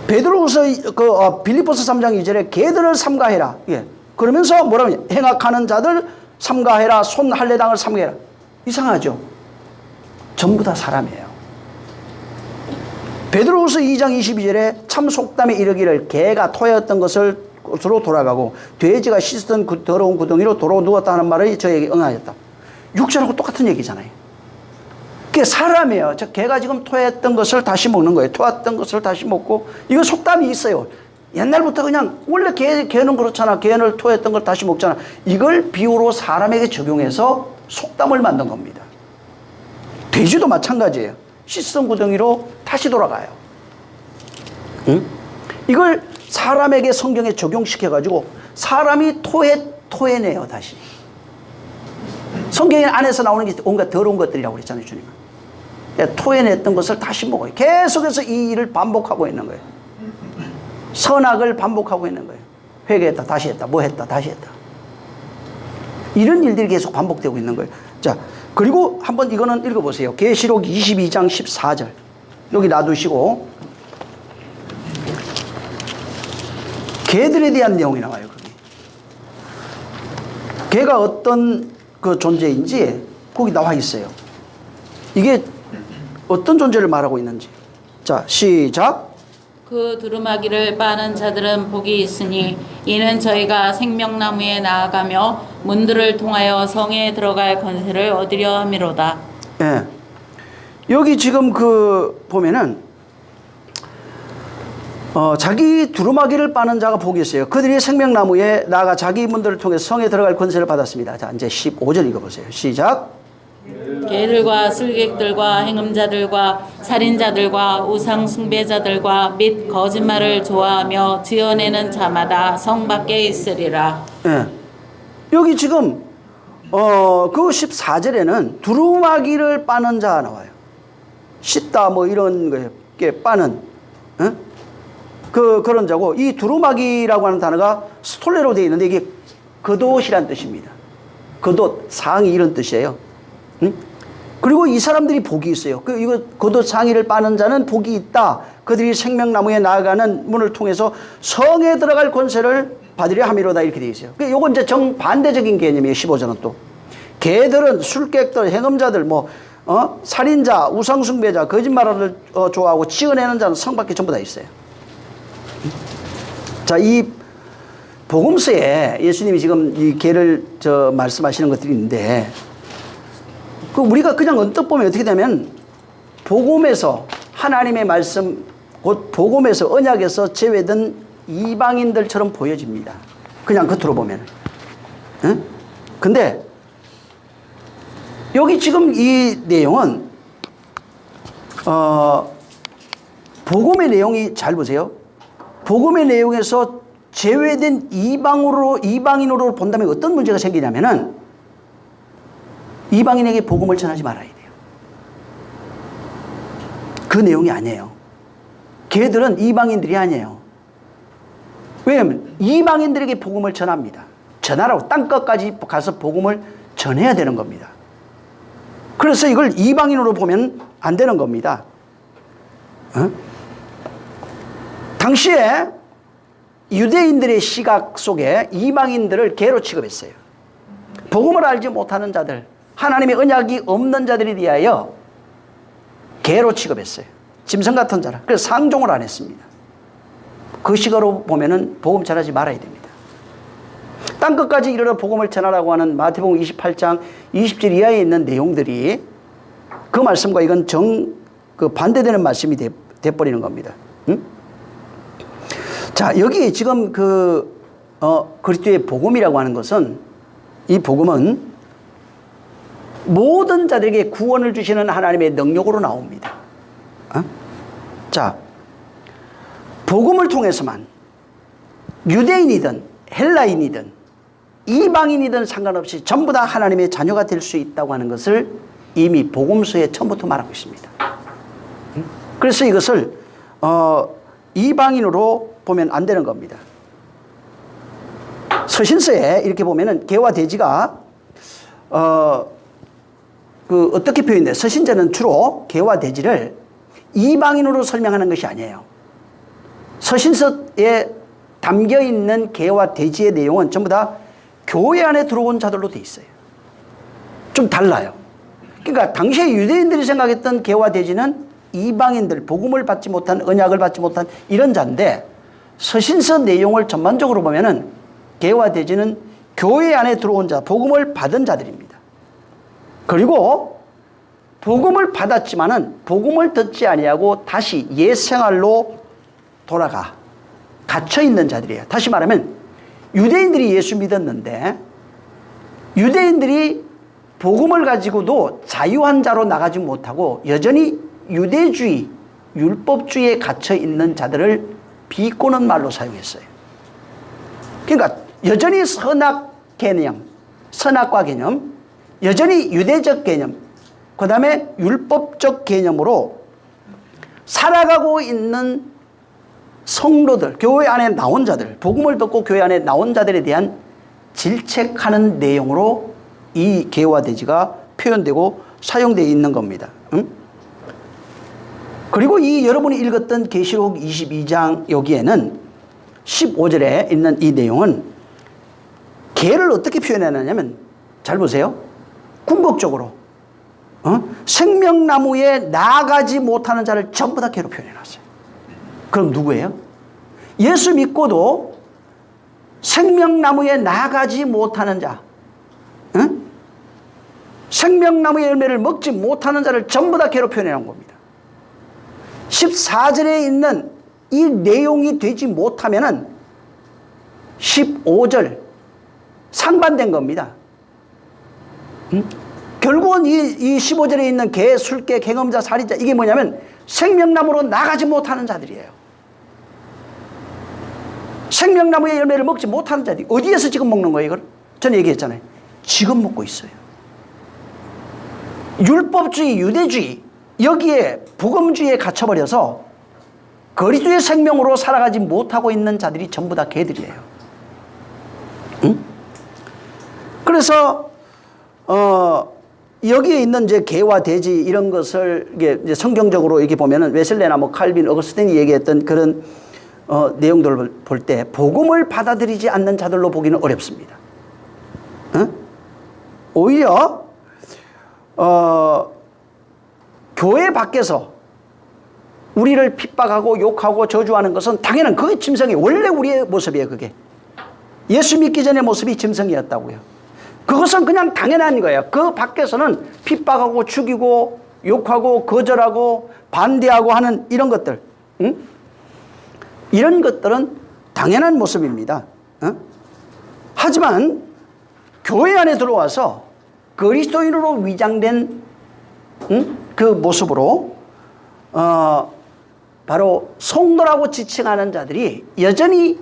베드로후서 빌립보서 3장 2절에 개들을 삼가해라. 예. 그러면서 뭐라고 행악하는 자들 삼가해라. 손 할례당을 삼가해라. 이상하죠? 전부 다 사람이에요. 베드로후서 2장 22절에 참 속담에 이르기를 개가 토하였던 것으로 돌아가고 돼지가 씻었던 더러운 구덩이로 도로 누웠다 하는 말을 저에게 응하였다. 육신하고 똑같은 얘기잖아요. 그게 사람이에요. 저 개가 지금 토했던 것을 다시 먹는 거예요. 토했던 것을 다시 먹고, 이거 속담이 있어요. 옛날부터 그냥 원래 개는 그렇잖아. 개는 토했던 걸 다시 먹잖아. 이걸 비유로 사람에게 적용해서 속담을 만든 겁니다. 돼지도 마찬가지예요. 씻은 구덩이로 다시 돌아가요. 응? 이걸 사람에게 성경에 적용시켜가지고 사람이 토해내요 다시. 성경 안에서 나오는 게 온갖 더러운 것들이라고 그랬잖아요, 주님은. 토해냈던 것을 다시 먹어요. 계속해서 이 일을 반복하고 있는 거예요. 선악을 반복하고 있는 거예요. 회개했다, 다시 했다, 뭐 했다, 다시 했다. 이런 일들이 계속 반복되고 있는 거예요. 자, 그리고 한번 이거는 읽어보세요. 계시록 22장 14절. 여기 놔두시고. 개들에 대한 내용이 나와요, 거기. 개가 어떤 그 존재인지 거기 나와 있어요. 이게 어떤 존재를 말하고 있는지. 자, 시작. 그 두루마기를 빠는 자들은 복이 있으니 이는 저희가 생명나무에 나아가며 문들을 통하여 성에 들어갈 권세를 얻으려 함이로다. 예. 여기 지금 그 보면은 자기 두루마기를 빠는 자가 복이 있어요. 그들이 생명나무에 나아가 자기 문들을 통해 성에 들어갈 권세를 받았습니다. 자, 이제 15절 읽어보세요. 시작. 개들과 술객들과 행음자들과 살인자들과 우상 숭배자들과 및 거짓말을 좋아하며 지어내는 자마다 성 밖에 있으리라. 예. 여기 지금 그 14절에는 두루마기를 빠는 자 나와요. 씻다 뭐 이런 거에 빠는 그런 자고, 이 두루마기라고 하는 단어가 스톨레로 되어 있는데 이게 겉옷이란 뜻입니다. 겉옷, 상의 이런 뜻이에요. 그리고 이 사람들이 복이 있어요. 이거 겉옷 상의를 빠는 자는 복이 있다. 그들이 생명나무에 나아가는 문을 통해서 성에 들어갈 권세를 받으려 함이로다, 이렇게 되어 있어요. 요건 이제 정반대적인 개념이에요. 15절은 또. 개들은 술객들, 행음자들, 살인자, 우상숭배자, 거짓말을 좋아하고 치어내는 자는 성 밖에 전부 다 있어요. 자, 이 복음서에 예수님이 지금 이 개를 말씀하시는 것들이 있는데, 우리가 그냥 언뜻 보면 어떻게 되면 복음에서 하나님의 말씀, 곧 복음에서 언약에서 제외된 이방인들처럼 보여집니다. 그냥 겉으로 보면. 근데 여기 지금 이 내용은 복음의 내용이, 잘 보세요. 복음의 내용에서 제외된 이방인으로 본다면 어떤 문제가 생기냐면은 이방인에게 복음을 전하지 말아야 돼요. 그 내용이 아니에요. 걔들은 이방인들이 아니에요. 왜냐하면 이방인들에게 복음을 전합니다. 전하라고 땅끝까지 가서 복음을 전해야 되는 겁니다. 그래서 이걸 이방인으로 보면 안 되는 겁니다. 당시에 유대인들의 시각 속에 이방인들을 개로 취급했어요. 복음을 알지 못하는 자들, 하나님의 언약이 없는 자들에 대하여 개로 취급했어요. 짐승 같은 자라. 그래서 상종을 안 했습니다. 그 시각으로 보면은 복음 전하지 말아야 됩니다. 땅끝까지 이르러 복음을 전하라고 하는 마태복음 28장 20절 이하에 있는 내용들이 그 말씀과 이건 반대되는 말씀이 돼버리는 겁니다. 자, 여기 지금 그리스도의 복음이라고 하는 것은, 이 복음은 모든 자들에게 구원을 주시는 하나님의 능력으로 나옵니다. 자, 복음을 통해서만 유대인이든 헬라인이든 이방인이든 상관없이 전부 다 하나님의 자녀가 될 수 있다고 하는 것을 이미 복음서에 처음부터 말하고 있습니다. 그래서 이것을 이방인으로 보면 안 되는 겁니다. 서신서에 이렇게 보면은 개와 돼지가 어떻게 표현돼요? 서신자는 주로 개와 돼지를 이방인으로 설명하는 것이 아니에요. 서신서에 담겨 있는 개와 돼지의 내용은 전부 다 교회 안에 들어온 자들로 돼 있어요. 좀 달라요. 그러니까 당시에 유대인들이 생각했던 개와 돼지는 이방인들, 복음을 받지 못한, 언약을 받지 못한 이런 자인데, 서신서 내용을 전반적으로 보면은 개와 돼지는 교회 안에 들어온 자, 복음을 받은 자들입니다. 그리고 복음을 받았지만은 복음을 듣지 아니하고 다시 옛 생활로 돌아가 갇혀 있는 자들이에요. 다시 말하면 유대인들이 예수 믿었는데 유대인들이 복음을 가지고도 자유한 자로 나가지 못하고 여전히 유대주의, 율법주의에 갇혀 있는 자들을 비꼬는 말로 사용했어요. 그러니까 여전히 선악 개념, 선악과 개념, 여전히 유대적 개념, 그 다음에 율법적 개념으로 살아가고 있는 성도들, 교회 안에 나온 자들, 복음을 듣고 교회 안에 나온 자들에 대한 질책하는 내용으로 이 개화돼지가 표현되고 사용되어 있는 겁니다. 응? 그리고 이 여러분이 읽었던 계시록 22장 여기에는 15절에 있는 이 내용은 개를 어떻게 표현해놨냐면, 잘 보세요. 궁극적으로 생명나무에 나아가지 못하는 자를 전부 다 개로 표현해놨어요. 그럼 누구예요? 예수 믿고도 생명나무에 나아가지 못하는 자, 응? 생명나무의 열매를 먹지 못하는 자를 전부 다 개로 표현해놓은 겁니다. 14절에 있는 이 내용이 되지 못하면은 15절 상반된 겁니다. 응? 결국은 이 15절에 있는 개, 술개, 갱험자, 살인자, 이게 뭐냐면 생명나무로 나가지 못하는 자들이에요. 생명나무의 열매를 먹지 못하는 자들이 어디에서 지금 먹는 거예요, 이걸? 저는 얘기했잖아요. 지금 먹고 있어요. 율법주의, 유대주의, 여기에 복음주의에 갇혀버려서 그리스도의 생명으로 살아가지 못하고 있는 자들이 전부 다 개들이에요. 응? 그래서 여기에 있는 이제 개와 돼지 이런 것을 이제 성경적으로 이렇게 보면은 웨슬레나 뭐 칼빈, 어거스틴이 얘기했던 그런 내용들을 볼 때 복음을 받아들이지 않는 자들로 보기는 어렵습니다. 응? 오히려 교회 밖에서 우리를 핍박하고 욕하고 저주하는 것은 당연한 그게 짐승이 원래 우리의 모습이에요. 그게 예수 믿기 전의 모습이 짐승이었다고요. 그것은 그냥 당연한 거예요. 그 밖에서는 핍박하고 죽이고 욕하고 거절하고 반대하고 하는 이런 것들, 응? 이런 것들은 당연한 모습입니다. 응? 하지만 교회 안에 들어와서 그리스도인으로 위장된 그 모습으로 바로 성도라고 지칭하는 자들이 여전히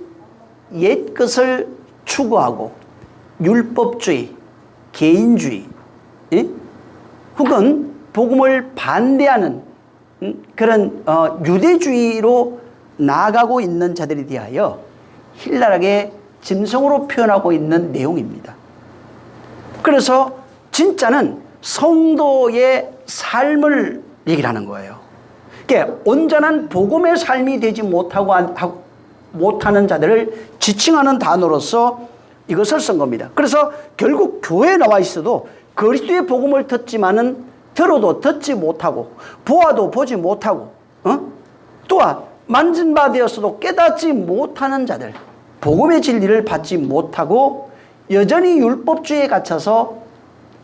옛 것을 추구하고 율법주의, 개인주의, 혹은 복음을 반대하는 그런 유대주의로 나아가고 있는 자들에 대하여 신랄하게 짐승으로 표현하고 있는 내용입니다. 그래서 진짜는 성도의 삶을 얘기를 하는 거예요. 그러니까 온전한 복음의 삶이 되지 못하는 자들을 지칭하는 단어로서 이것을 쓴 겁니다. 그래서 결국 교회에 나와 있어도 그리스도의 복음을 듣지만은 들어도 듣지 못하고 보아도 보지 못하고 또한 만진 바 되었어도 깨닫지 못하는 자들, 복음의 진리를 받지 못하고 여전히 율법주의에 갇혀서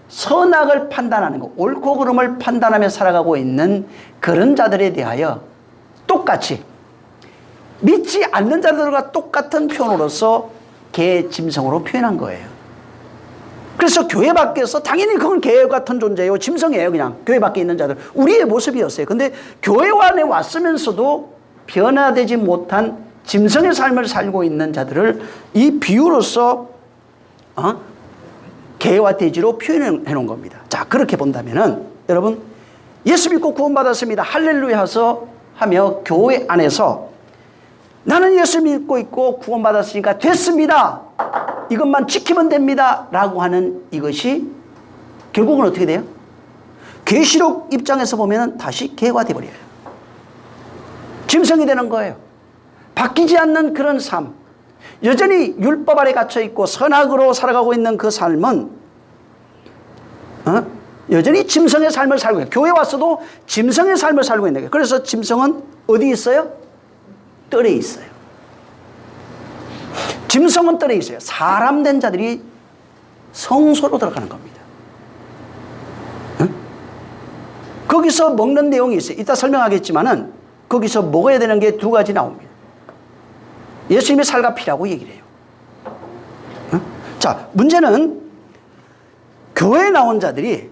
선악을 판단하는 것, 옳고 그름을 판단하며 살아가고 있는 그런 자들에 대하여 똑같이 믿지 않는 자들과 똑같은 표현으로서 개, 짐승으로 표현한 거예요. 그래서 교회 밖에서 당연히 그건 개 같은 존재예요. 짐승이에요. 그냥 교회 밖에 있는 자들 우리의 모습이었어요. 근데 교회 안에 왔으면서도 변화되지 못한 짐승의 삶을 살고 있는 자들을 이 비유로서 개와 돼지로 표현해 놓은 겁니다. 자, 그렇게 본다면은 여러분 예수 믿고 구원받았습니다. 할렐루야 하며 교회 안에서 나는 예수 믿고 있고 구원받았으니까 됐습니다. 이것만 지키면 됩니다. 라고 하는 이것이 결국은 어떻게 돼요? 계시록 입장에서 보면 다시 개가 되어버려요. 짐승이 되는 거예요. 바뀌지 않는 그런 삶, 여전히 율법 아래 갇혀 있고 선악으로 살아가고 있는 그 삶은 여전히 짐승의 삶을 살고 있어요. 교회 왔어도 짐승의 삶을 살고 있는 거예요. 그래서 짐승은 어디 있어요? 뜰에 있어요. 짐승은 뜰에 있어요. 사람 된 자들이 성소로 들어가는 겁니다. 거기서 먹는 내용이 있어요. 이따 설명하겠지만은 거기서 먹어야 되는 게 두 가지 나옵니다. 예수님의 살과 피라고 얘기를 해요. 자, 문제는 교회에 나온 자들이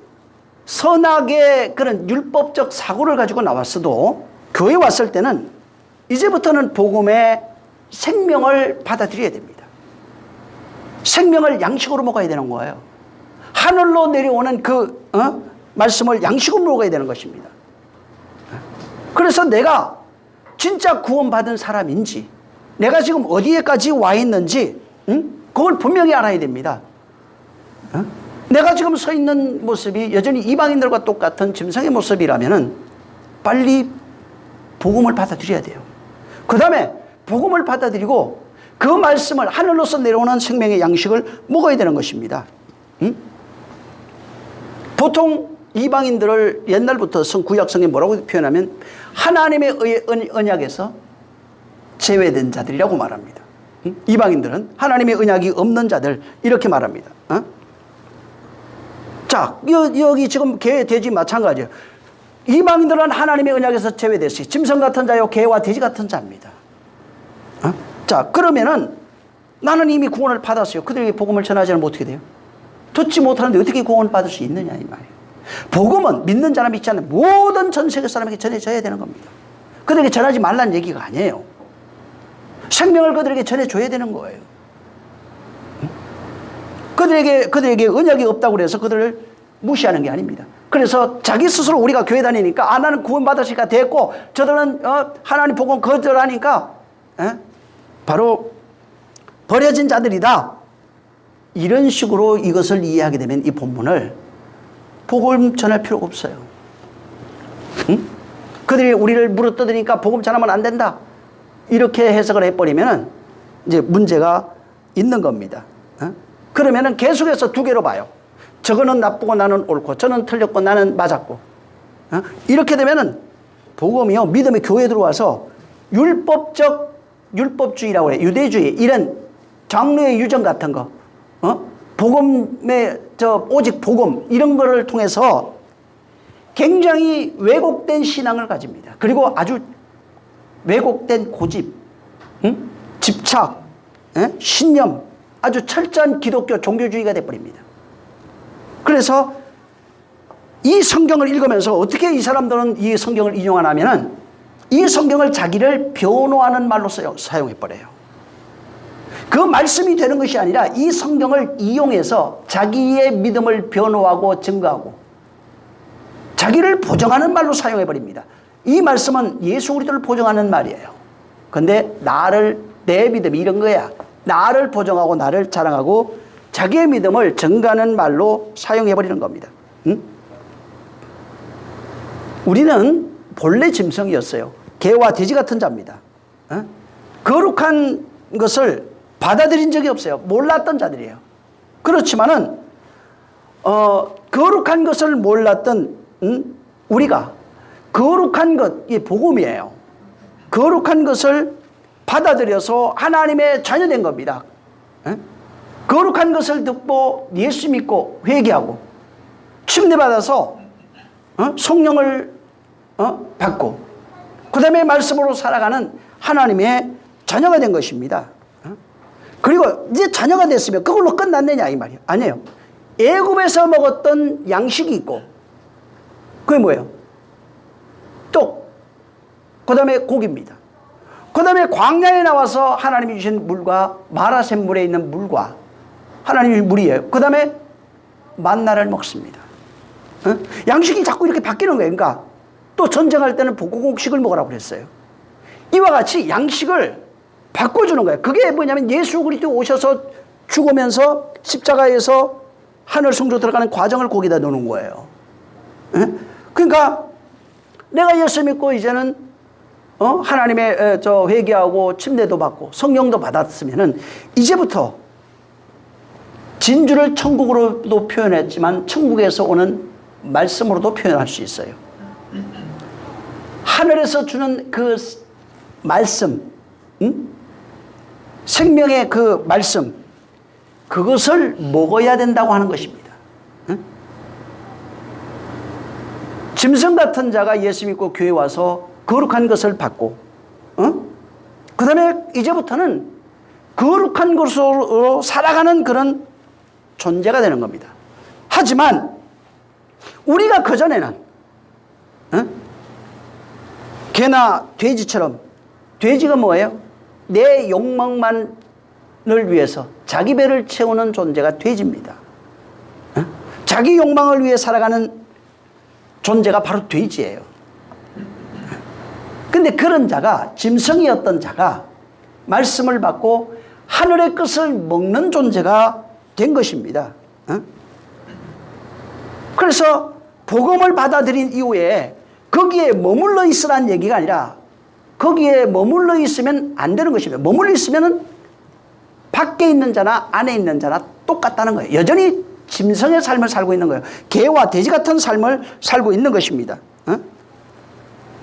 선악의 그런 율법적 사고를 가지고 나왔어도 교회에 왔을 때는 이제부터는 복음의 생명을 받아들여야 됩니다. 생명을 양식으로 먹어야 되는 거예요. 하늘로 내려오는 그 말씀을 양식으로 먹어야 되는 것입니다. 그래서 내가 진짜 구원받은 사람인지, 내가 지금 어디에까지 와 있는지, 그걸 분명히 알아야 됩니다. 내가 지금 서 있는 모습이 여전히 이방인들과 똑같은 짐승의 모습이라면은 빨리 복음을 받아들여야 돼요. 그 다음에 복음을 받아들이고 그 말씀을, 하늘로서 내려오는 생명의 양식을 먹어야 되는 것입니다. 보통 이방인들을 옛날부터 구약성에 뭐라고 표현하면 하나님의 언약에서 제외된 자들이라고 말합니다. 이방인들은 하나님의 언약이 없는 자들, 이렇게 말합니다. 자, 여기 지금 개, 돼지 마찬가지예요. 이방인들은 하나님의 언약에서 제외됐어요. 짐승 같은 자요, 개와 돼지 같은 자입니다. 자, 그러면은 나는 이미 구원을 받았어요. 그들에게 복음을 전하지 않으면 어떻게 돼요? 듣지 못하는데 어떻게 구원을 받을 수 있느냐 이 말이에요. 복음은 믿는 자나 믿지 않는 모든 전 세계 사람에게 전해져야 되는 겁니다. 그들에게 전하지 말라는 얘기가 아니에요. 생명을 그들에게 전해줘야 되는 거예요. 그들에게 언약이 없다고 그래서 그들을 무시하는 게 아닙니다. 그래서 자기 스스로 우리가 교회 다니니까 나는 구원받았으니까 됐고 저들은 하나님 복음 거절하니까 바로 버려진 자들이다. 이런 식으로 이것을 이해하게 되면 이 본문을 복음 전할 필요가 없어요. 그들이 우리를 물어뜯으니까 복음 전하면 안 된다. 이렇게 해석을 해버리면 이제 문제가 있는 겁니다. 그러면은 계속해서 두 개로 봐요. 저거는 나쁘고 나는 옳고, 저는 틀렸고 나는 맞았고. 이렇게 되면은 복음이요, 믿음의 교회에 들어와서 율법주의라고 해요. 유대주의, 이런 장로의 유정 같은 거, 복음의 오직 복음, 이런 거를 통해서 굉장히 왜곡된 신앙을 가집니다. 그리고 아주 왜곡된 고집, 집착, 신념, 아주 철저한 기독교 종교주의가 돼버립니다. 그래서 이 성경을 읽으면서 어떻게 이 사람들은 이 성경을 인용하냐면은 이 성경을 자기를 변호하는 말로 사용해버려요. 그 말씀이 되는 것이 아니라 이 성경을 이용해서 자기의 믿음을 변호하고 증거하고 자기를 보정하는 말로 사용해버립니다. 이 말씀은 예수 그리스도를 보정하는 말이에요. 근데 내 믿음이 이런 거야. 나를 보정하고 나를 자랑하고 자기의 믿음을 증가하는 말로 사용해버리는 겁니다. 우리는 본래 짐승이었어요. 개와 돼지 같은 자입니다. 거룩한 것을 받아들인 적이 없어요. 몰랐던 자들이에요. 그렇지만은 거룩한 것을 몰랐던 우리가 거룩한 것, 이게 복음이에요. 거룩한 것을 받아들여서 하나님의 자녀된 겁니다. 거룩한 것을 듣고 예수 믿고 회개하고 침례받아서 성령을 받고 그 다음에 말씀으로 살아가는 하나님의 자녀가 된 것입니다. 그리고 이제 자녀가 됐으면 그걸로 끝났느냐 이 말이에요. 아니에요. 애굽에서 먹었던 양식이 있고 그게 뭐예요? 떡, 그 다음에 고기입니다. 그 다음에 광야에 나와서 하나님이 주신 물과 마라샘물에 있는 물과 하나님의 물이에요. 그 다음에 만나를 먹습니다. 양식이 자꾸 이렇게 바뀌는 거예요. 그러니까 또 전쟁할 때는 복고공식을 먹으라고 그랬어요. 이와 같이 양식을 바꿔주는 거예요. 그게 뭐냐면 예수 그리스도 오셔서 죽으면서 십자가에서 하늘 성소 들어가는 과정을 거기다 놓는 거예요. 그러니까 내가 예수 믿고 이제는 하나님의 회개하고 침례도 받고 성령도 받았으면은 이제부터 진주를 천국으로도 표현했지만 천국에서 오는 말씀으로도 표현할 수 있어요. 하늘에서 주는 그 말씀, 생명의 그 말씀, 그것을 먹어야 된다고 하는 것입니다. 짐승 같은 자가 예수 믿고 교회에 와서 거룩한 것을 받고 그 다음에 이제부터는 거룩한 것으로 살아가는 그런 존재가 되는 겁니다. 하지만 우리가 그전에는 개나 돼지처럼, 돼지가 뭐예요? 내 욕망만을 위해서 자기 배를 채우는 존재가 돼지입니다. 자기 욕망을 위해 살아가는 존재가 바로 돼지예요. 근데 그런 자가, 짐승이었던 자가 말씀을 받고 하늘의 것을 먹는 존재가 된 것입니다. 그래서 복음을 받아들인 이후에 거기에 머물러 있으라는 얘기가 아니라 거기에 머물러 있으면 안 되는 것입니다. 머물러 있으면 밖에 있는 자나 안에 있는 자나 똑같다는 거예요. 여전히 짐승의 삶을 살고 있는 거예요. 개와 돼지 같은 삶을 살고 있는 것입니다.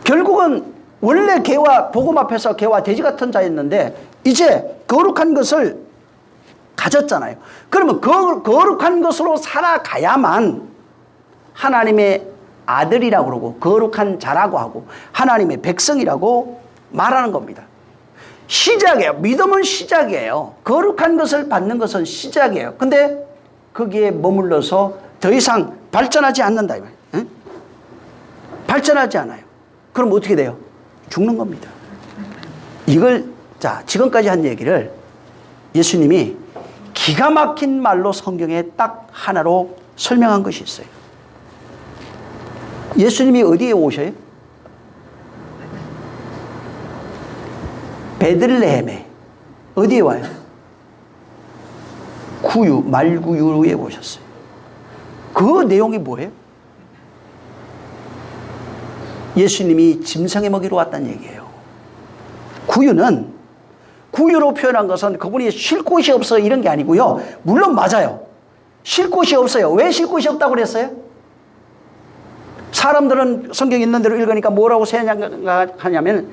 결국은 원래 개와 복음 앞에서 개와 돼지 같은 자였는데 이제 거룩한 것을 가졌잖아요. 그러면 거룩한 것으로 살아가야만 하나님의 아들이라고 그러고 거룩한 자라고 하고 하나님의 백성이라고 말하는 겁니다. 시작이에요. 믿음은 시작이에요. 거룩한 것을 받는 것은 시작이에요. 근데 거기에 머물러서 더 이상 발전하지 않는다. 발전하지 않아요. 그럼 어떻게 돼요? 죽는 겁니다. 이걸 지금까지 한 얘기를 예수님이 기가 막힌 말로 성경에 딱 하나로 설명한 것이 있어요. 예수님이 어디에 오셔요? 베들레헴에. 어디에 와요? 말구유에 오셨어요. 그 내용이 뭐예요? 예수님이 짐승의 먹이로 왔다는 얘기예요. 구유로 표현한 것은 그분이 쉴 곳이 없어 이런 게 아니고요. 물론 맞아요. 쉴 곳이 없어요. 왜 쉴 곳이 없다고 그랬어요? 사람들은 성경 있는 대로 읽으니까 뭐라고 생각하냐면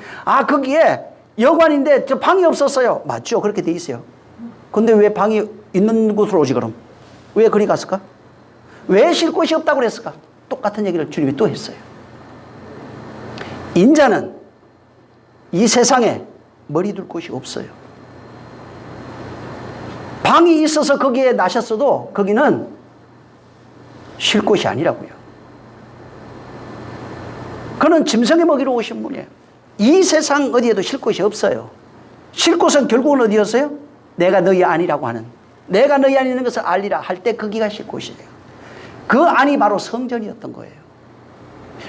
거기에 여관인데 저 방이 없었어요. 맞죠? 그렇게 돼 있어요. 근데 왜 방이 있는 곳으로 오지 그럼? 왜 그리 갔을까? 왜 쉴 곳이 없다고 그랬을까? 똑같은 얘기를 주님이 또 했어요. 인자는 이 세상에 머리 둘 곳이 없어요. 방이 있어서 거기에 나셨어도 거기는 쉴 곳이 아니라고요. 그는 짐승의 먹이로 오신 분이에요. 이 세상 어디에도 쉴 곳이 없어요. 쉴 곳은 결국은 어디였어요? 내가 너희 아니라고 하는, 내가 너희 안에 있는 것을 알리라 할 때 거기가 쉴 곳이에요. 그 안이 바로 성전이었던 거예요.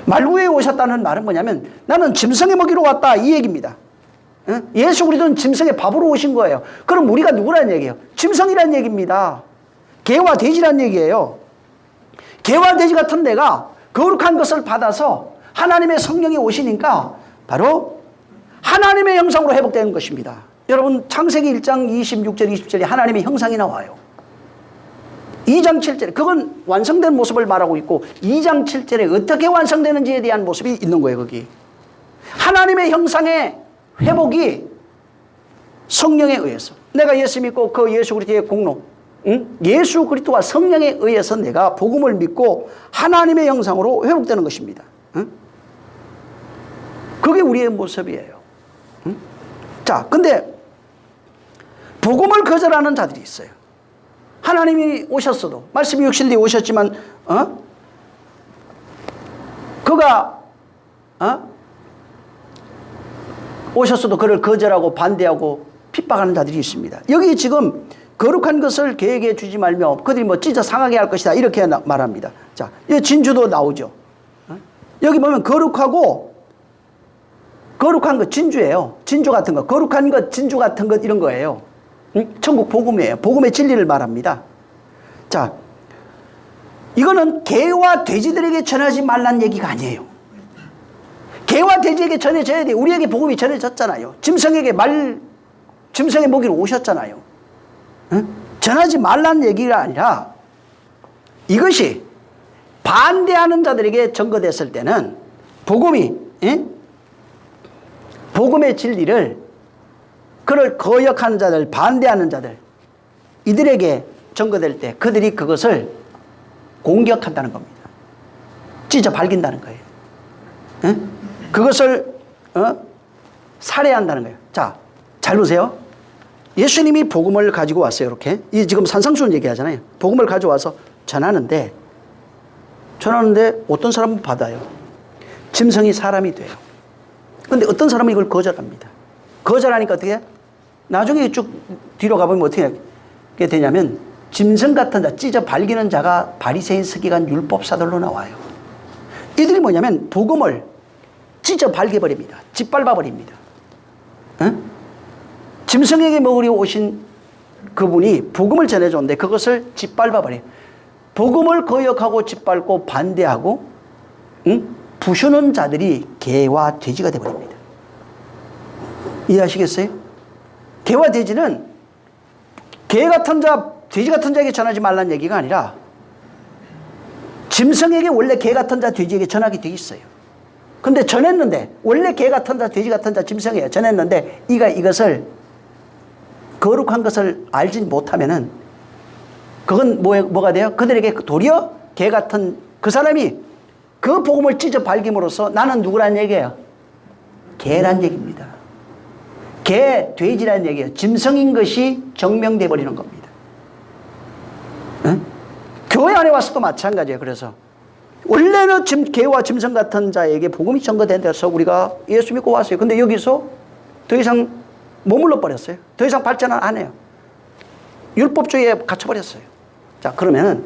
말구에 오셨다는 말은 뭐냐면 나는 짐승의 먹이로 왔다 이 얘기입니다. 예수 그리스도는 짐승의 밥으로 오신 거예요. 그럼 우리가 누구라는 얘기예요? 짐승이라는 얘기입니다. 개와 돼지라는 얘기예요. 개와 돼지 같은 내가 거룩한 것을 받아서 하나님의 성령이 오시니까 바로 하나님의 형상으로 회복되는 것입니다. 여러분 창세기 1장 26절 20절에 하나님의 형상이 나와요. 2장 7절에 그건 완성된 모습을 말하고 있고 2장 7절에 어떻게 완성되는지에 대한 모습이 있는 거예요. 거기 하나님의 형상의 회복이 성령에 의해서, 내가 예수 믿고 그 예수 그리스도의 공로, 예수 그리스도와 성령에 의해서 내가 복음을 믿고 하나님의 형상으로 회복되는 것입니다. 그게 우리의 모습이에요. 자, 근데 복음을 거절하는 자들이 있어요. 하나님이 오셨어도, 말씀이 육신되어 오셨지만 그가 오셨어도 그를 거절하고 반대하고 핍박하는 자들이 있습니다. 여기 지금 거룩한 것을 계획해 주지 말며 그들이 뭐 찢어 상하게 할 것이다 이렇게 말합니다. 자, 이 진주도 나오죠. 여기 보면 거룩하고 거룩한 것 진주예요. 진주 같은 것, 거룩한 것, 진주 같은 것 이런 거예요. 천국 복음이에요. 복음의 진리를 말합니다. 자, 이거는 개와 돼지들에게 전하지 말라는 얘기가 아니에요. 개와 돼지에게 전해져야 돼요. 우리에게 복음이 전해졌잖아요. 짐승의 먹이로 오셨잖아요. 전하지 말라는 얘기가 아니라 이것이 반대하는 자들에게 전거됐을 때는 복음의 진리를 그를 거역하는 자들, 반대하는 자들 이들에게 전거될 때 그들이 그것을 공격한다는 겁니다. 찢어 발긴다는 거예요. 그것을 살해한다는 거예요. 자, 잘 보세요. 예수님이 복음을 가지고 왔어요. 이렇게 이 지금 산상수훈 얘기하잖아요. 복음을 가져와서 전하는데 어떤 사람은 받아요. 짐승이 사람이 돼요. 그런데 어떤 사람은 이걸 거절합니다. 거절하니까 어떻게 해요? 나중에 쭉 뒤로 가보면 어떻게 되냐면 짐승 같은 자, 찢어 발기는 자가 바리새인, 서기관, 율법사들로 나와요. 이들이 뭐냐면 복음을 찢어 발겨버립니다. 짓밟아버립니다. 짐승에게 먹으려 오신 그분이 복음을 전해줬는데 그것을 짓밟아버려요. 복음을 거역하고 짓밟고 반대하고 부수는 자들이 개와 돼지가 되어버립니다. 이해하시겠어요? 개와 돼지는 개 같은 자, 돼지 같은 자에게 전하지 말라는 얘기가 아니라 짐승에게 원래 개 같은 자, 돼지에게 전하게 돼 있어요. 근데 전했는데 원래 개 같은 자, 돼지 같은 자, 짐승에게 전했는데 이것을 거룩한 것을 알지 못하면은 그건 뭐가 돼요? 그들에게 도리어 개 같은 그 사람이 그 복음을 찢어 발김으로써 나는 누구란 얘기예요? 개란 얘기입니다. 개, 돼지란 얘기예요. 짐승인 것이 정명돼 버리는 겁니다. 응? 교회 안에 와서도 마찬가지예요. 그래서 원래는 개와 짐승 같은 자에게 복음이 전거된 데서 우리가 예수 믿고 왔어요. 근데 여기서 더 이상 머물러 버렸어요. 더 이상 발전을 안 해요. 율법주의에 갇혀버렸어요. 자, 그러면은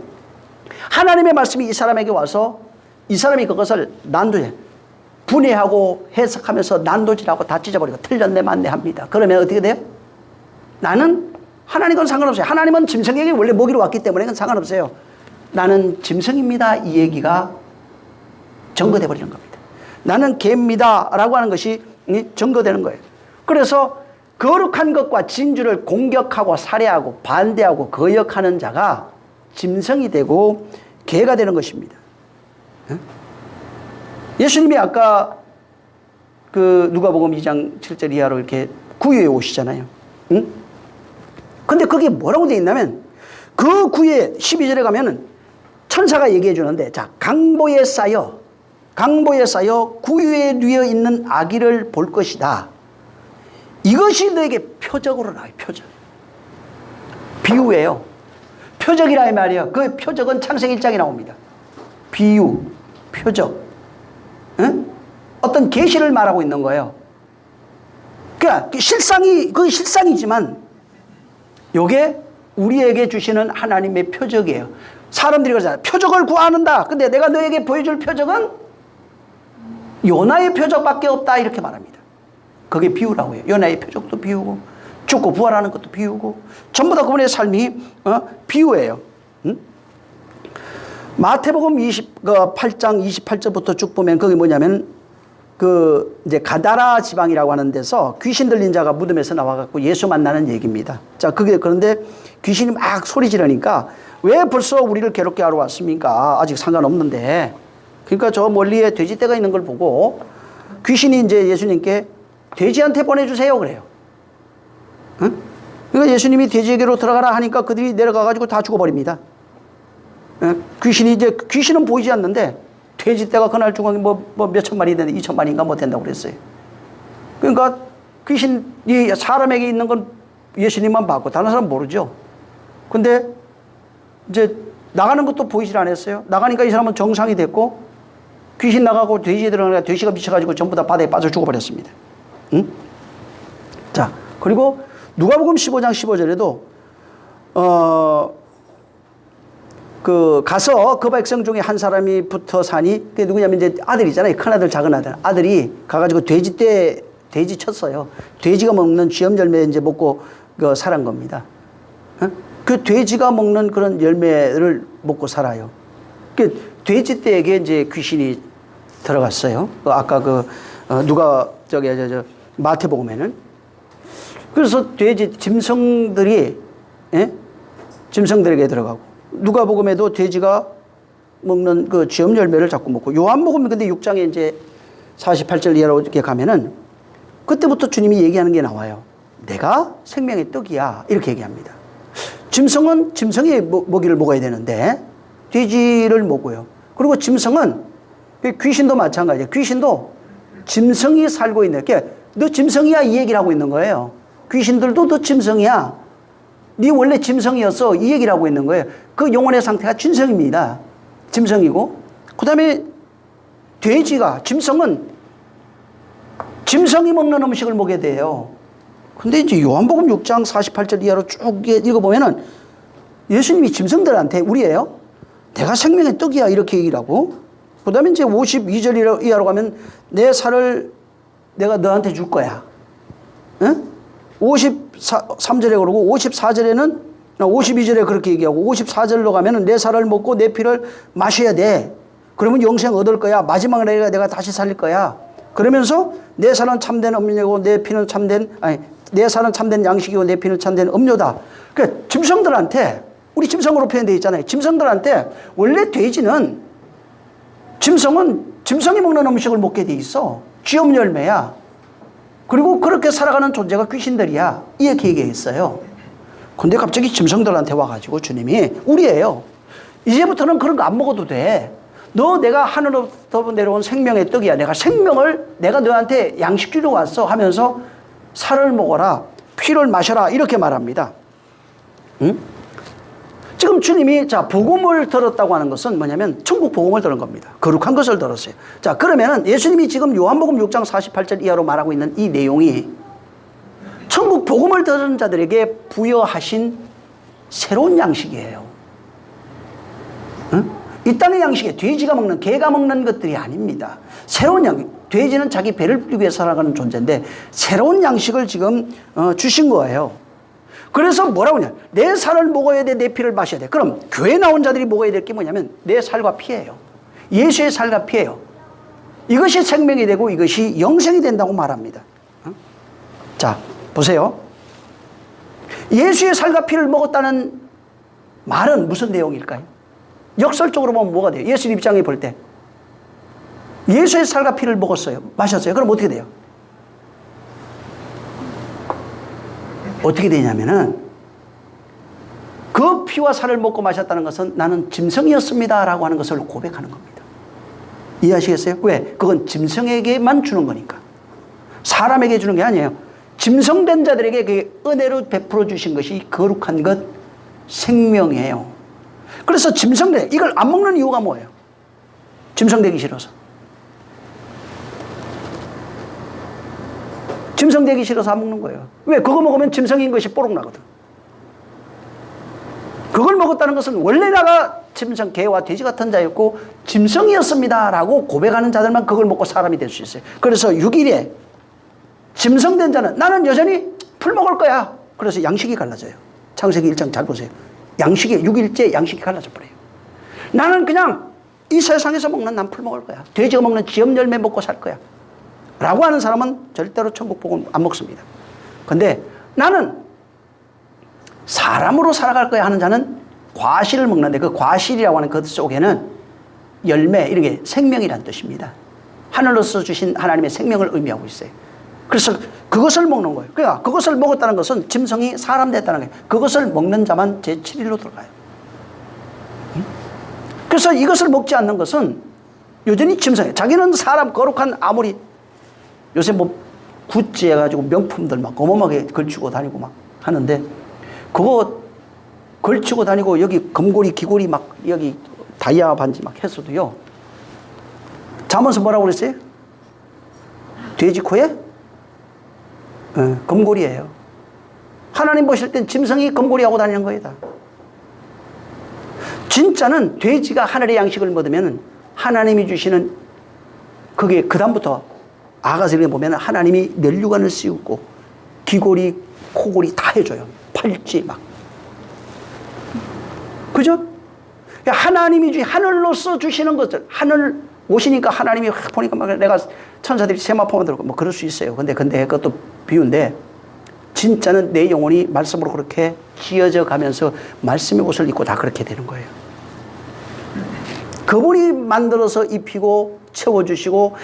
하나님의 말씀이 이 사람에게 와서 이 사람이 그것을 분해하고 해석하면서 난도질하고 다 찢어버리고 틀렸네 맞네 합니다. 그러면 어떻게 돼요? 나는 하나님과는 상관없어요. 하나님은 짐승에게 원래 먹이로 왔기 때문에 그건 상관없어요. 나는 짐승입니다. 이 얘기가 증거돼 버리는 겁니다. 나는 개입니다. 라고 하는 것이 증거되는 거예요. 그래서 거룩한 것과 진주를 공격하고 살해하고 반대하고 거역하는 자가 짐승이 되고 개가 되는 것입니다. 예수님이 아까 그 누가복음 2장 7절 이하로 이렇게 구유에 오시잖아요. 응? 근데 거기에 뭐라고 되어 있냐면 그 구유에 12절에 가면은 천사가 얘기해 주는데 자, 강보에 쌓여 구유에 누워 있는 아기를 볼 것이다. 이것이 너에게 표적으로 나와요. 표적. 비유예요. 표적이라 이 말이에요. 그 표적은 창세기 1장에 나옵니다. 비유, 표적. 응? 어떤 계시를 말하고 있는 거예요. 그러니까 실상이지만 요게 우리에게 주시는 하나님의 표적이에요. 사람들이 그러잖아요. 표적을 구하는다. 근데 내가 너에게 보여줄 표적은 요나의 표적밖에 없다. 이렇게 말합니다. 그게 비유라고 해요. 요나의 표적도 비유고 죽고 부활하는 것도 비유고 전부 다 그분의 삶이 비유예요. 응? 마태복음 8장 28절부터 쭉 보면 거기 뭐냐면 그 이제 가다라 지방이라고 하는 데서 귀신 들린 자가 무덤에서 나와갖고 예수 만나는 얘기입니다. 자, 그게 그런데 귀신이 막 소리 지르니까 왜 벌써 우리를 괴롭게 하러 왔습니까? 아직 상관없는데. 그러니까 저 멀리에 돼지떼가 있는 걸 보고 귀신이 이제 예수님께 돼지한테 보내주세요 그래요. 응? 그러니까 예수님이 돼지에게로 들어가라 하니까 그들이 내려가가지고 다 죽어버립니다. 귀신은 보이지 않는데 돼지떼가 그날 죽은 뭐 몇천 마리 되는데 2천 마리인가 뭐 된다고 그랬어요. 그러니까 귀신이 사람에게 있는 건 예수님만 봤고 다른 사람 모르죠. 근데 이제 나가는 것도 보이질 않았어요. 나가니까 이 사람은 정상이 됐고 귀신 나가고 돼지에 들어가니까 돼지가 미쳐가지고 전부 다 바다에 빠져 죽어버렸습니다. 응? 자, 그리고 누가복음 15장 15절에도 가서 그 백성 중에 한 사람이 붙어 사니 그게 누구냐면 이제 아들이잖아요. 큰 아들, 작은 아들. 아들이 가가지고 돼지 쳤어요. 돼지가 먹는 쥐염 열매 이제 먹고 살은 겁니다. 그 돼지가 먹는 그런 열매를 먹고 살아요. 그 돼지떼에게 이제 귀신이 들어갔어요. 아까 마태복음에는. 그래서 짐승들이, 짐승들에게 들어가고, 누가복음에도 돼지가 먹는 그 쥐염 열매를 자꾸 먹고, 요한복음 근데 6장에 이제 48절 이하로 이렇게 가면은 그때부터 주님이 얘기하는 게 나와요. 내가 생명의 떡이야. 이렇게 얘기합니다. 짐승은 짐승의 먹이를 먹어야 되는데 돼지를 먹고요. 그리고 짐승은 귀신도 마찬가지예요. 귀신도 짐승이 살고 있는, 그러니까 너 짐승이야 이 얘기를 하고 있는 거예요. 귀신들도 너 짐승이야. 네 원래 짐승이었어 이 얘기를 하고 있는 거예요. 그 영혼의 상태가 짐승입니다. 짐승이고 그 다음에 짐승은 짐승이 먹는 음식을 먹게 돼요. 근데 이제 요한복음 6장 48절 이하로 쭉 읽어보면은 예수님이 짐승들한테 우리예요. 내가 생명의 떡이야 이렇게 얘기를 하고 그 다음에 이제 52절 이하로 가면 내 살을 내가 너한테 줄 거야. 응? 53절에 그러고 54절에는 52절에 그렇게 얘기하고 54절로 가면은 내 살을 먹고 내 피를 마셔야 돼. 그러면 영생 얻을 거야. 마지막 날에 내가 다시 살릴 거야. 그러면서 내 살은 참된 음료고 내 피는 내 살은 참된 양식이고 내 피는 참된 음료다. 그러니까 짐승들한테 우리 짐승으로 표현되어 있잖아요. 짐승들한테 원래 돼지는 짐승이 먹는 음식을 먹게 돼 있어. 쥐염 열매야. 그리고 그렇게 살아가는 존재가 귀신들이야. 이렇게 얘기했어요. 근데 갑자기 짐승들한테 와가지고 주님이 우리예요. 이제부터는 그런 거 안 먹어도 돼. 너 내가 하늘로부터 내려온 생명의 떡이야. 내가 너한테 양식 주러 왔어 하면서 살을 먹어라. 피를 마셔라. 이렇게 말합니다. 응? 지금 주님이 복음을 들었다고 하는 것은 뭐냐면 천국 복음을 들은 겁니다. 거룩한 것을 들었어요. 자, 그러면은 예수님이 지금 요한복음 6장 48절 이하로 말하고 있는 이 내용이 천국 복음을 들은 자들에게 부여하신 새로운 양식이에요. 응? 이 땅의 양식에 돼지가 먹는, 개가 먹는 것들이 아닙니다. 새로운 양식. 돼지는 자기 배를 불리기 위해 살아가는 존재인데 새로운 양식을 지금 주신 거예요. 그래서 뭐라고 하냐. 내 살을 먹어야 돼. 내 피를 마셔야 돼. 그럼 교회 나온 자들이 먹어야 될 게 뭐냐면 내 살과 피예요. 예수의 살과 피예요. 이것이 생명이 되고 이것이 영생이 된다고 말합니다. 자, 보세요. 예수의 살과 피를 먹었다는 말은 무슨 내용일까요? 역설적으로 보면 뭐가 돼요? 예수님 입장에 볼 때. 예수의 살과 피를 먹었어요. 마셨어요. 그럼 어떻게 돼요? 어떻게 되냐면은 그 피와 살을 먹고 마셨다는 것은 나는 짐승이었습니다 라고 하는 것을 고백하는 겁니다. 이해하시겠어요? 왜? 그건 짐승에게만 주는 거니까. 사람에게 주는 게 아니에요. 짐승된 자들에게 그 은혜로 베풀어 주신 것이 거룩한 것, 생명이에요. 그래서 짐승들, 이걸 안 먹는 이유가 뭐예요? 짐승되기 싫어서. 짐승되기 싫어서 안 먹는 거예요. 왜? 그거 먹으면 짐승인 것이 뽀록 나거든. 그걸 먹었다는 것은 원래 나가 짐승, 개와 돼지 같은 자였고 짐승이었습니다 라고 고백하는 자들만 그걸 먹고 사람이 될 수 있어요. 그래서 6일에 짐승된 자는 나는 여전히 풀 먹을 거야. 그래서 양식이 갈라져요. 창세기 1장 잘 보세요. 양식이 6일째 양식이 갈라져 버려요. 나는 그냥 이 세상에서 먹는 난 풀 먹을 거야. 돼지가 먹는 지엽 열매 먹고 살 거야. 라고 하는 사람은 절대로 천국 복음 안 먹습니다. 근데 나는 사람으로 살아갈 거야 하는 자는 과실을 먹는데 그 과실이라고 하는 그 속에는 열매, 이렇게 생명이란 뜻입니다. 하늘로서 주신 하나님의 생명을 의미하고 있어요. 그래서 그것을 먹는 거예요. 그러니까 그것을 먹었다는 것은 짐승이 사람 됐다는 거예요. 그것을 먹는 자만 제7일로 들어가요. 그래서 이것을 먹지 않는 것은 여전히 짐승이에요. 자기는 사람 거룩한 아무리 요새 뭐 구찌 해가지고 명품들 막 어마어마하게 걸치고 다니고 막 하는데 그거 걸치고 다니고 여기 금고리 귀고리 막 여기 다이아 반지 막 했어도요. 잠언서 뭐라고 그랬어요? 돼지 코에 금고리예요. 하나님 보실 땐 짐승이 금고리하고 다니는 거예요. 다. 진짜는 돼지가 하늘의 양식을 먹으면 하나님이 주시는 그게 그 다음부터 아가서 이렇게 보면 하나님이 멸류관을 씌우고 귀고리, 코고리 다 해줘요. 팔찌 막. 그죠? 하나님이 하늘로서 주시는 것들, 하늘 오시니까 하나님이 보니까 막 내가 천사들이 세마포만 들고 뭐 그럴 수 있어요. 근데 그것도 비유인데 진짜는 내 영혼이 말씀으로 그렇게 지어져 가면서 말씀의 옷을 입고 다 그렇게 되는 거예요. 그분이 만들어서 입히고 채워주시고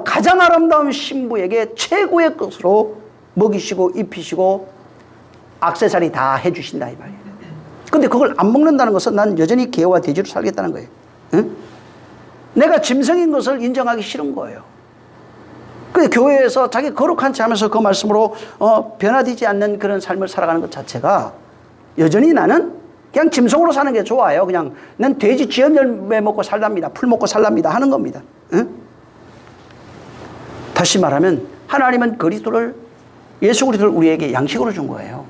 가장 아름다운 신부에게 최고의 것으로 먹이시고 입히시고 액세서리 다 해주신다 이 말이에요. 근데 그걸 안 먹는다는 것은 난 여전히 개와 돼지로 살겠다는 거예요. 응? 내가 짐승인 것을 인정하기 싫은 거예요. 그 교회에서 자기 거룩한 채 하면서 그 말씀으로 변화되지 않는 그런 삶을 살아가는 것 자체가 여전히 나는 그냥 짐승으로 사는 게 좋아요. 그냥 난 돼지 지연 열매 먹고 살랍니다. 풀 먹고 살랍니다. 하는 겁니다. 응? 다시 말하면 하나님은 그리스도를 예수 그리스도를 우리에게 양식으로 준 거예요.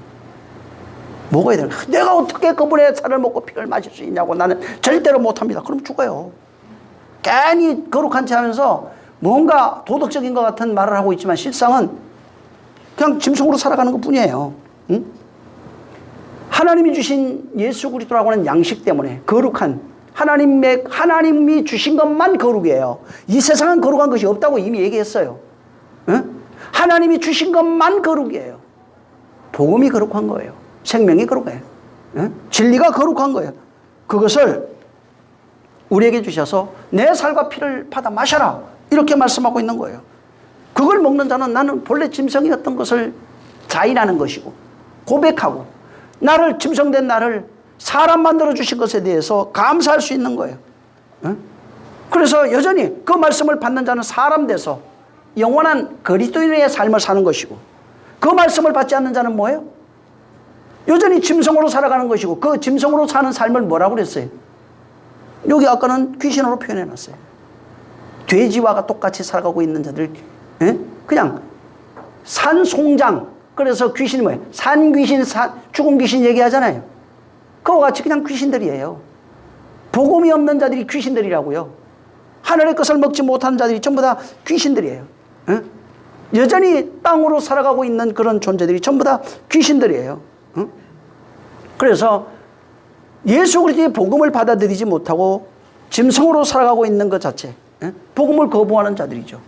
먹어야 되는 거야. 내가 어떻게 그분의 살을 먹고 피를 마실 수 있냐고. 나는 절대로 못합니다. 그럼 죽어요. 괜히 거룩한 체 하면서 뭔가 도덕적인 것 같은 말을 하고 있지만 실상은 그냥 짐승으로 살아가는 것 뿐이에요. 응? 하나님이 주신 예수 그리스도라고 하는 양식 때문에 거룩한 하나님이 주신 것만 거룩이에요. 이 세상은 거룩한 것이 없다고 이미 얘기했어요. 응? 하나님이 주신 것만 거룩이에요. 복음이 거룩한 거예요. 생명이 거룩해요. 응? 진리가 거룩한 거예요. 그것을 우리에게 주셔서 내 살과 피를 받아 마셔라. 이렇게 말씀하고 있는 거예요. 그걸 먹는 자는 나는 본래 짐승이었던 것을 자인하는 것이고 고백하고 나를 짐승된 나를 사람 만들어 주신 것에 대해서 감사할 수 있는 거예요. 응? 그래서 여전히 그 말씀을 받는 자는 사람 돼서 영원한 그리스도인의 삶을 사는 것이고 그 말씀을 받지 않는 자는 뭐예요? 여전히 짐승으로 살아가는 것이고 그 짐승으로 사는 삶을 뭐라고 그랬어요? 여기 아까는 귀신으로 표현해 놨어요. 돼지와 똑같이 살아가고 있는 자들, 예? 그냥 산송장. 그래서 귀신이 뭐예요? 산귀신, 죽은 귀신 얘기하잖아요. 그와 같이 그냥 귀신들이에요. 복음이 없는 자들이 귀신들이라고요. 하늘의 것을 먹지 못하는 자들이 전부 다 귀신들이에요. 예? 여전히 땅으로 살아가고 있는 그런 존재들이 전부 다 귀신들이에요. 예? 그래서 예수 그리스도의 복음을 받아들이지 못하고 짐승으로 살아가고 있는 것 자체, 예? 복음을 거부하는 자들이죠.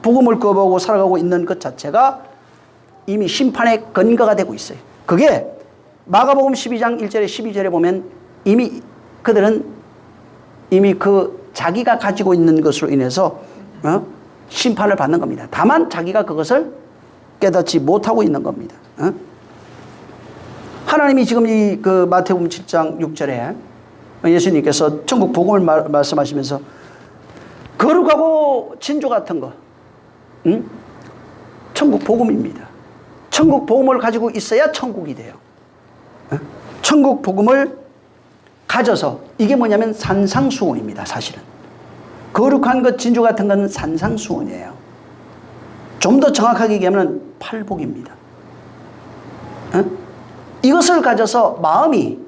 복음을 거부하고 살아가고 있는 것 자체가 이미 심판의 근거가 되고 있어요. 그게 마가복음 12장 1절에 12절에 보면 이미 그들은 이미 그 자기가 가지고 있는 것으로 인해서 심판을 받는 겁니다. 다만 자기가 그것을 깨닫지 못하고 있는 겁니다. 하나님이 지금 이 그 마태복음 7장 6절에 예수님께서 천국 복음을 말씀하시면서 거룩하고 진주 같은 거, 천국 복음입니다. 천국 복음을 가지고 있어야 천국이 돼요. 천국 복음을 가져서 이게 뭐냐면 산상수훈입니다. 사실은 거룩한 것 진주 같은 건 산상수훈이에요. 좀 더 정확하게 얘기하면 팔복입니다. 이것을 가져서 마음이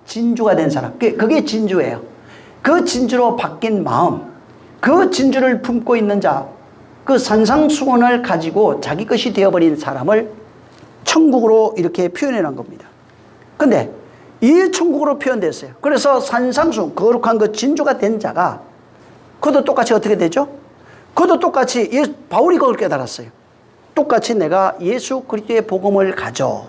진주가 된 사람, 그게 진주예요. 그 진주로 바뀐 마음, 그 진주를 품고 있는 자, 그 산상수훈을 가지고 자기 것이 되어버린 사람을 천국으로 이렇게 표현해 놓은 겁니다. 근데 이 천국으로 표현됐어요. 그래서 산상수훈, 거룩한 그 진주가 된 자가 그도 똑같이 어떻게 되죠? 그도 똑같이 바울이 그걸 깨달았어요. 똑같이 내가 예수 그리스도의 복음을 가져.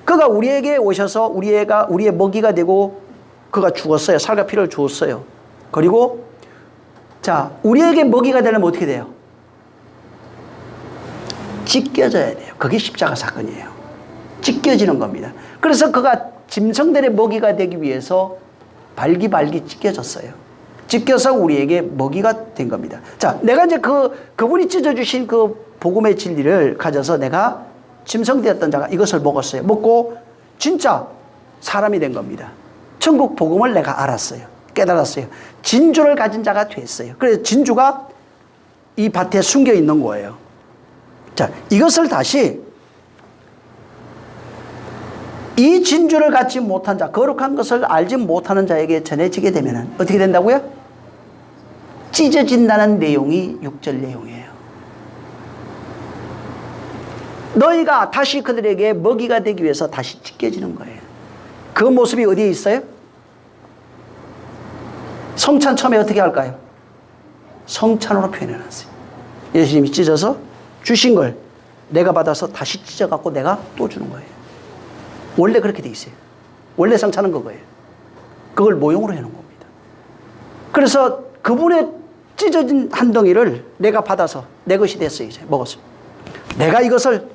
그가 우리에게 오셔서 우리의 먹이가 되고 그가 죽었어요. 살과 피를 주었어요. 그리고 자, 우리에게 먹이가 되려면 어떻게 돼요? 찢겨져야 돼요. 그게 십자가 사건이에요. 찢겨지는 겁니다. 그래서 그가 짐승들의 먹이가 되기 위해서 발기발기 찢겨졌어요. 찢겨서 우리에게 먹이가 된 겁니다. 자, 내가 이제 그분이 찢어주신 그 복음의 진리를 가져서 내가 짐승되었던 자가 이것을 먹었어요. 먹고 진짜 사람이 된 겁니다. 천국 복음을 내가 알았어요. 깨달았어요. 진주를 가진 자가 됐어요. 그래서 진주가 이 밭에 숨겨 있는 거예요. 자, 이것을 다시 이 진주를 갖지 못한 자, 거룩한 것을 알지 못하는 자에게 전해지게 되면 어떻게 된다고요? 찢어진다는 내용이 6절 내용이에요. 너희가 다시 그들에게 먹이가 되기 위해서 다시 찢겨지는 거예요. 그 모습이 어디에 있어요? 성찬 처음에 어떻게 할까요? 성찬으로 표현해놨어요. 예수님이 찢어서 주신 걸 내가 받아서 다시 찢어갖고 내가 또 주는 거예요. 원래 그렇게 돼 있어요. 원래 성찬은 그거예요. 그걸 모형으로 해놓은 겁니다. 그래서 그분의 찢어진 한 덩이를 내가 받아서 내 것이 됐어요. 이제 먹었어요. 내가 이것을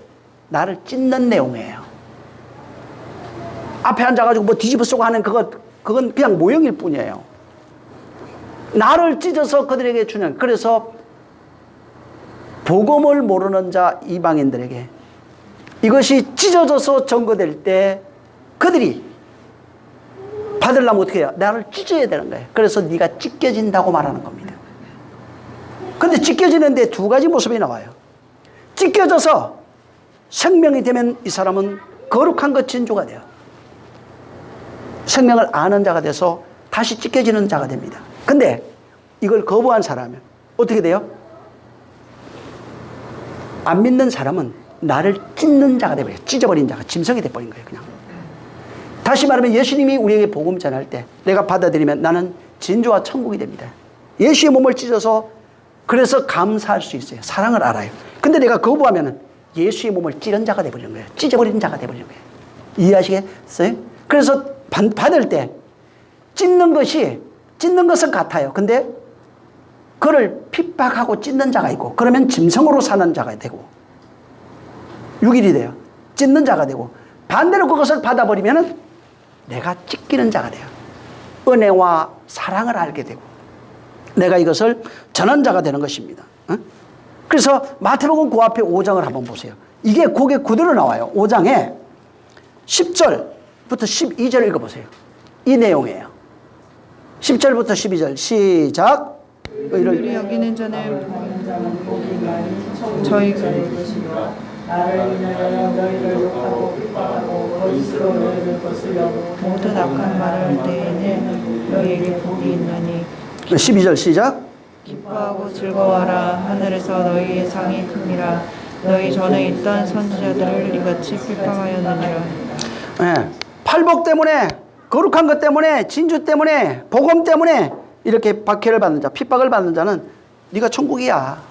나를 찢는 내용이에요. 앞에 앉아가지고 뭐 뒤집어 쓰고 하는 그건 그냥 모형일 뿐이에요. 나를 찢어서 그들에게 주는, 그래서 복음을 모르는 자 이방인들에게 이것이 찢어져서 전거될 때 그들이 받으려면 어떻게 해요? 나를 찢어야 되는 거예요. 그래서 네가 찢겨진다고 말하는 겁니다. 근데 찢겨지는데 두 가지 모습이 나와요. 찢겨져서 생명이 되면 이 사람은 거룩한 것 진주가 돼요. 생명을 아는 자가 돼서 다시 찢겨지는 자가 됩니다. 근데 이걸 거부한 사람은 어떻게 돼요? 안 믿는 사람은 나를 찢는 자가 되버려요. 찢어버린 자가 짐승이 돼버린 거예요. 그냥. 다시 말하면 예수님이 우리에게 복음 전할 때 내가 받아들이면 나는 진주와 천국이 됩니다. 예수의 몸을 찢어서 그래서 감사할 수 있어요. 사랑을 알아요. 근데 내가 거부하면 예수의 몸을 찌른 자가 돼버리는 거예요. 찢어버린 자가 돼버리는 거예요. 이해하시겠어요? 그래서 받을 때 찢는 것은 같아요. 근데 그를 핍박하고 찢는 자가 있고, 그러면 짐승으로 사는 자가 되고 6일이 돼요. 찢는 자가 되고, 반대로 그것을 받아버리면 내가 찢기는 자가 돼요. 은혜와 사랑을 알게 되고 내가 이것을 전한 자가 되는 것입니다. 그래서 마태복음 그 앞에 5장을 한번 보세요. 이게 거기에 그대로 나와요. 5장에 10절부터 12절 읽어보세요. 이 내용이에요. 10절부터 12절 시작. 의를 여기는 자는 저희가 나를 위하여 너희를 욕하고 핍박하고 거짓으로 너희를 거스려고 모든 악한 말을 할 때에는 너희에게 복이 있나니 12절 시작. 기뻐하고 즐거워하라. 하늘에서 너희의 상이 큽니다. 너희 전에 있던 선지자들을 이같이 핍박하였느니라. 네. 팔복 때문에, 거룩한 것 때문에, 진주 때문에, 복음 때문에 이렇게 박해를 받는 자, 핍박을 받는 자는 네가 천국이야.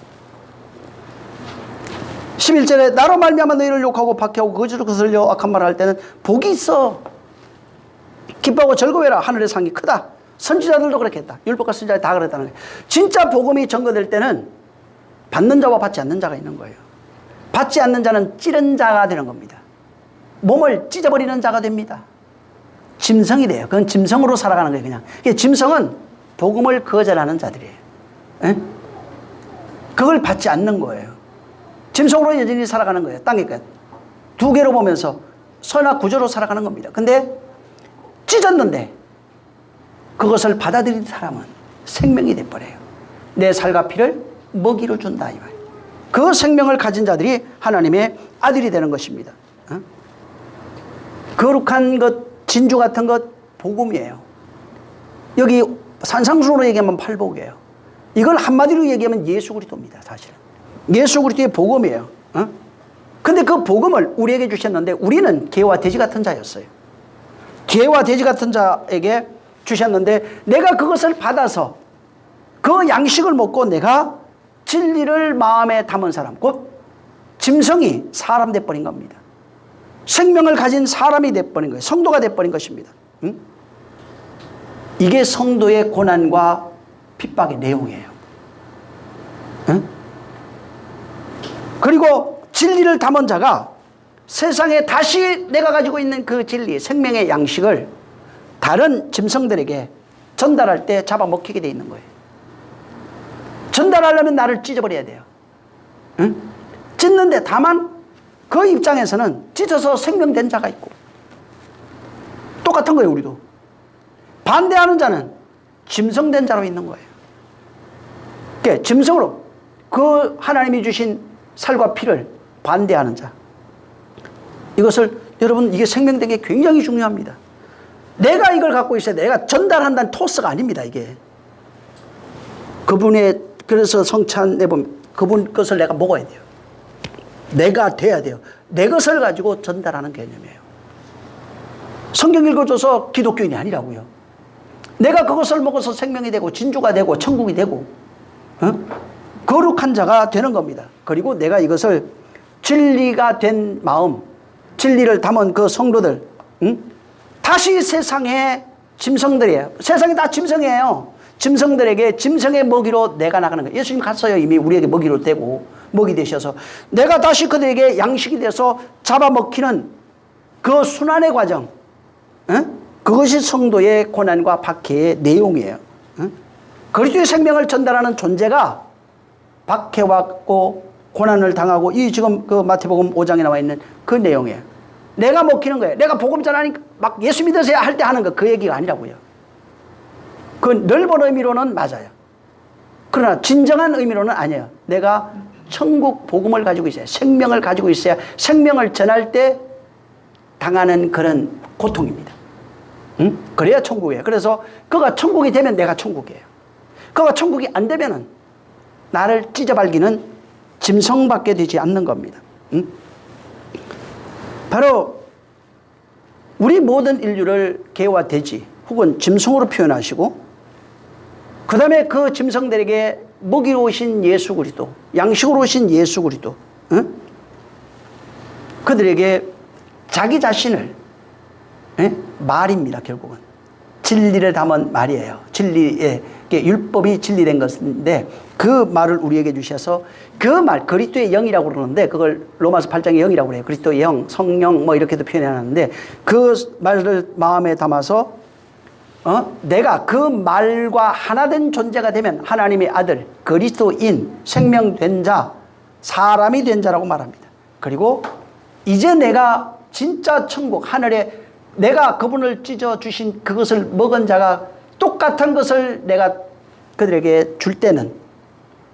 11절에 나로 말미암아 너희를 욕하고 박해하고 거짓으로 거슬려 악한 말을 할 때는 복이 있어. 기뻐하고 즐거워해라. 하늘의 상이 크다. 선지자들도 그렇게 했다. 율법과 선지자들이 다 그랬다는 거예요. 진짜 복음이 전거될 때는 받는 자와 받지 않는 자가 있는 거예요. 받지 않는 자는 찌른 자가 되는 겁니다. 몸을 찢어버리는 자가 됩니다. 짐승이 돼요. 그건 짐승으로 살아가는 거예요. 그냥. 짐승은 복음을 거절하는 자들이에요. 에? 그걸 받지 않는 거예요. 짐승으로 여전히 살아가는 거예요. 땅에 두 개로 보면서 선악 구조로 살아가는 겁니다. 근데 찢었는데 그것을 받아들인 사람은 생명이 돼버려요. 내 살과 피를 먹이로 준다 이 말이에요. 그 생명을 가진 자들이 하나님의 아들이 되는 것입니다. 거룩한 것, 진주 같은 것 복음이에요. 여기 산상수로 얘기하면 팔복이에요. 이걸 한마디로 얘기하면 예수 그리스도입니다. 사실은 예수 그리스도의 복음이에요. 근데 그 복음을 우리에게 주셨는데 우리는 개와 돼지 같은 자였어요. 개와 돼지 같은 자에게 주셨는데 내가 그것을 받아서 그 양식을 먹고 내가 진리를 마음에 담은 사람, 곧 짐승이 사람 돼버린 겁니다. 생명을 가진 사람이 돼버린 거예요. 성도가 돼버린 것입니다. 이게 성도의 고난과 핍박의 내용이에요. 그리고 진리를 담은 자가 세상에 다시 내가 가지고 있는 그 진리, 생명의 양식을 다른 짐승들에게 전달할 때 잡아먹히게 돼 있는 거예요. 전달하려면 나를 찢어버려야 돼요. 찢는데 다만 그 입장에서는 찢어서 생명된 자가 있고 똑같은 거예요. 우리도 반대하는 자는 짐승된 자로 있는 거예요. 그러니까 짐승으로 그 하나님이 주신 살과 피를 반대하는 자, 이것을 여러분 이게 생명된 게 굉장히 중요합니다. 내가 이걸 갖고 있어야 내가 전달한다는 토스가 아닙니다. 이게 그분의, 그래서 성찬에 보면 그분 것을 내가 먹어야 돼요. 내가 돼야 돼요. 내 것을 가지고 전달하는 개념이에요. 성경 읽어줘서 기독교인이 아니라고요. 내가 그것을 먹어서 생명이 되고 진주가 되고 천국이 되고 거룩한 자가 되는 겁니다. 그리고 내가 이것을 진리가 된 마음, 진리를 담은 그 성도들, 다시 세상의 짐승들이에요. 세상이 다 짐승이에요. 짐승들에게 짐승의 먹이로 내가 나가는 거예요. 예수님 갔어요. 이미 우리에게 먹이로 되고 먹이 되셔서 내가 다시 그들에게 양식이 돼서 잡아먹히는 그 순환의 과정, 그것이 성도의 고난과 박해의 내용이에요. 그리스도의 생명을 전달하는 존재가 박해받고 고난을 당하고 이 지금 그 마태복음 5장에 나와 있는 그 내용이에요. 내가 먹히는 거예요. 내가 복음 전하니까 막 예수 믿으세요 할 때 하는 거 그 얘기가 아니라고요. 그 넓은 의미로는 맞아요. 그러나 진정한 의미로는 아니에요. 내가 천국 복음을 가지고 있어야, 생명을 가지고 있어야 생명을 전할 때 당하는 그런 고통입니다. 응? 그래야 천국이에요. 그래서 그가 천국이 되면 내가 천국이에요. 그가 천국이 안 되면은 나를 찢어발기는 짐승밖에 되지 않는 겁니다. 응? 바로 우리 모든 인류를 개와 돼지 혹은 짐승으로 표현하시고 그 다음에 그 짐승들에게 먹이로 오신 예수 그리스도, 양식으로 오신 예수 그리스도, 응? 그들에게 자기 자신을, 말입니다. 결국은 진리를 담은 말이에요. 진리의 율법이 진리된 것인데 그 말을 우리에게 주셔서 그 말, 그리스도의 영이라고 그러는데 그걸 로마서 8장의 영이라고 그래요. 그리스도의 영, 성령 뭐 이렇게도 표현하는데 그 말을 마음에 담아서 내가 그 말과 하나된 존재가 되면 하나님의 아들, 그리스도인, 생명된 자, 사람이 된 자라고 말합니다. 그리고 이제 내가 진짜 천국, 하늘에 내가 그분을 찢어주신 그것을 먹은 자가 똑같은 것을 내가 그들에게 줄 때는,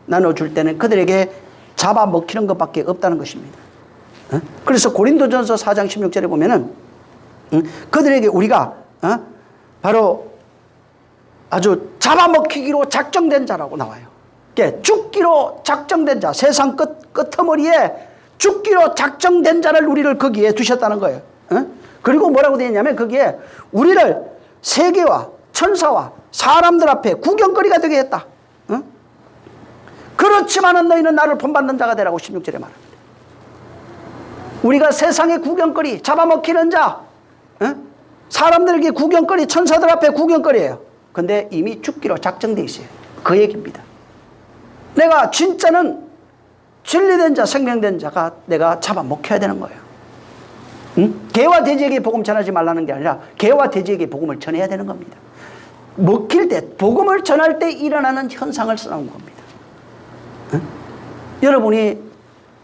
나눠줄 때는 그들에게 잡아먹히는 것밖에 없다는 것입니다. 그래서 고린도전서 4장 16절에 보면은 그들에게 우리가 바로 아주 잡아먹히기로 작정된 자라고 나와요. 죽기로 작정된 자, 세상 끝머리에 죽기로 작정된 자를 우리를 거기에 두셨다는 거예요. 그리고 뭐라고 되어 있냐면 거기에 우리를 세계와 천사와 사람들 앞에 구경거리가 되게 했다. 그렇지만은 너희는 나를 본받는 자가 되라고 16절에 말합니다. 우리가 세상의 구경거리, 잡아먹히는 자, 사람들에게 구경거리, 천사들 앞에 구경거리예요. 근데 이미 죽기로 작정되어 있어요. 그 얘기입니다. 내가 진짜는 진리된 자, 생명된 자가 내가 잡아먹혀야 되는 거예요. 개와 돼지에게 복음 전하지 말라는 게 아니라 개와 돼지에게 복음을 전해야 되는 겁니다. 먹힐 때, 복음을 전할 때 일어나는 현상을 써놓은 겁니다. 여러분이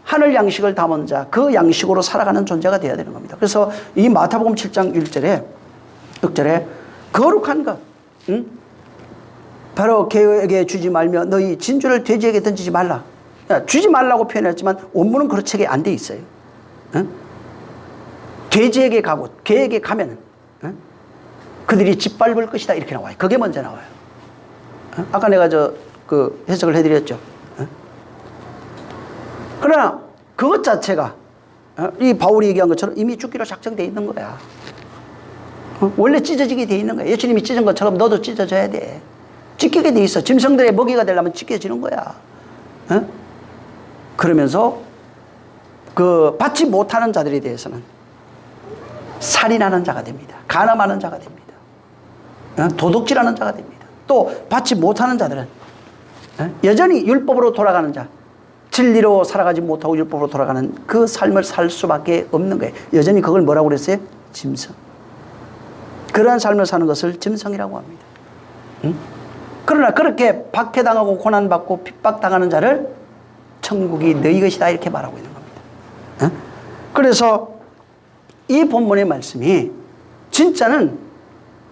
하늘 양식을 담은 자, 그 양식으로 살아가는 존재가 되어야 되는 겁니다. 그래서 이 마태복음 7장 6절에 거룩한 것, 바로 개에게 주지 말며 너희 진주를 돼지에게 던지지 말라. 주지 말라고 표현했지만 원문은 그렇게 안 돼 있어요. 돼지에게 가고 개에게 가면은 그들이 짓밟을 것이다 이렇게 나와요. 그게 먼저 나와요. 아까 내가 그 해석을 해드렸죠. 그러나 그것 자체가 이 바울이 얘기한 것처럼 이미 죽기로 작정되어 있는 거야. 원래 찢어지게 되어 있는 거야. 예수님이 찢은 것처럼 너도 찢어져야 돼. 찢기게 돼 있어. 짐승들의 먹이가 되려면 찢겨지는 거야. 그러면서 그 받지 못하는 자들에 대해서는 살인하는 자가 됩니다. 간음하는 자가 됩니다. 도둑질하는 자가 됩니다. 또 받지 못하는 자들은 여전히 율법으로 돌아가는 자, 진리로 살아가지 못하고 율법으로 돌아가는 그 삶을 살 수밖에 없는 거예요. 여전히 그걸 뭐라고 그랬어요? 짐승. 그러한 삶을 사는 것을 짐승이라고 합니다. 그러나 그렇게 박해당하고 고난받고 핍박당하는 자를 천국이 너희 것이다 이렇게 말하고 있는 겁니다. 그래서 이 본문의 말씀이 진짜는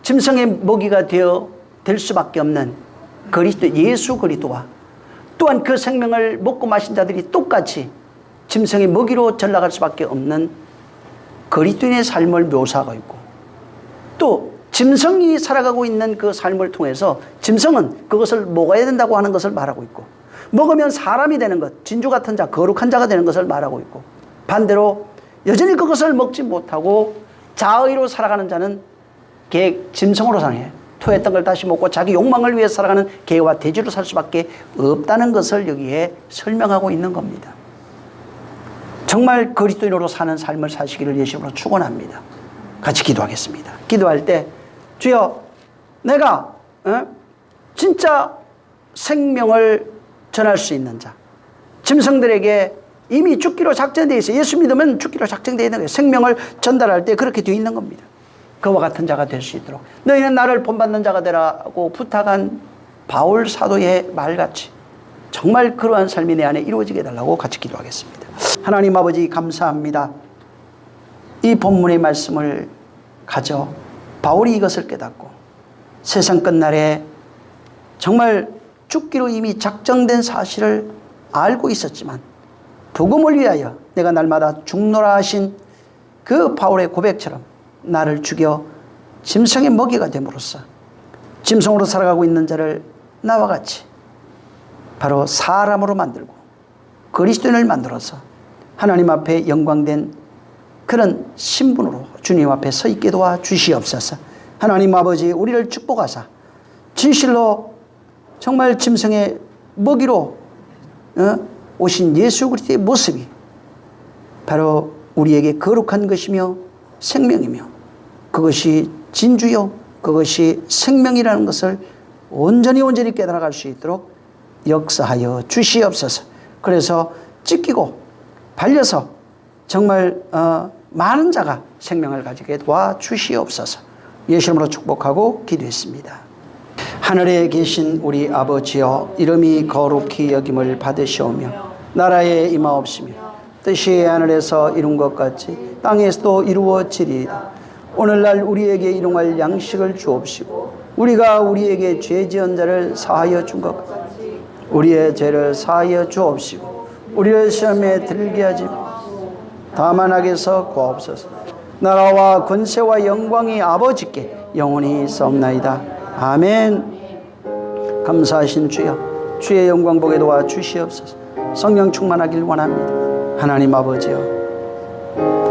짐승의 먹이가 될 수밖에 없는 그리스도 예수 그리스도와 또한 그 생명을 먹고 마신 자들이 똑같이 짐승의 먹이로 전락할 수밖에 없는 그리스도인의 삶을 묘사하고 있고 또 짐승이 살아가고 있는 그 삶을 통해서 짐승은 그것을 먹어야 된다고 하는 것을 말하고 있고 먹으면 사람이 되는 것, 진주 같은 자, 거룩한 자가 되는 것을 말하고 있고 반대로 여전히 그것을 먹지 못하고 자의로 살아가는 자는 짐승으로 사는 토했던 걸 다시 먹고 자기 욕망을 위해 살아가는 개와 돼지로 살 수밖에 없다는 것을 여기에 설명하고 있는 겁니다. 정말 그리스도인으로 사는 삶을 사시기를 예수님으로 축원합니다. 같이 기도하겠습니다. 기도할 때 주여 내가 진짜 생명을 전할 수 있는 자, 짐승들에게 이미 죽기로 작정되어 있어요. 예수 믿으면 죽기로 작정되어 있는 거예요. 생명을 전달할 때 그렇게 되어 있는 겁니다. 그와 같은 자가 될 수 있도록 너희는 나를 본받는 자가 되라고 부탁한 바울 사도의 말같이 정말 그러한 삶이 내 안에 이루어지게 해달라고 같이 기도하겠습니다. 하나님 아버지 감사합니다. 이 본문의 말씀을 가져 바울이 이것을 깨닫고 세상 끝날에 정말 죽기로 이미 작정된 사실을 알고 있었지만 복음을 위하여 내가 날마다 죽노라 하신 그 바울의 고백처럼 나를 죽여 짐승의 먹이가 됨으로써 짐승으로 살아가고 있는 자를 나와 같이 바로 사람으로 만들고 그리스도인을 만들어서 하나님 앞에 영광된 그런 신분으로 주님 앞에 서 있게 도와 주시옵소서. 하나님 아버지, 우리를 축복하사 진실로 정말 짐승의 먹이로 오신 예수 그리스도의 모습이 바로 우리에게 거룩한 것이며 생명이며 그것이 진주요 그것이 생명이라는 것을 온전히 깨달아갈 수 있도록 역사하여 주시옵소서. 그래서 찢기고 발려서 정말 많은 자가 생명을 가지게 도와 주시옵소서. 예수 이름으로 축복하고 기도했습니다. 하늘에 계신 우리 아버지여, 이름이 거룩히 여김을 받으시오며 나라에 임하옵시며 뜻이 하늘에서 이룬 것 같이 땅에서도 이루어지리이다. 오늘날 우리에게 일용할 양식을 주옵시고 우리가 우리에게 죄 지은 자를 사하여 준 것 같이 우리의 죄를 사하여 주옵시고 우리를 시험에 들게 하지 마시고 다만 악에서 구하옵소서. 나라와 권세와 영광이 아버지께 영원히 있사옵나이다. 아멘. 감사하신 주여, 주의 영광 보게 도와 주시옵소서. 성령 충만하길 원합니다. 하나님 아버지여,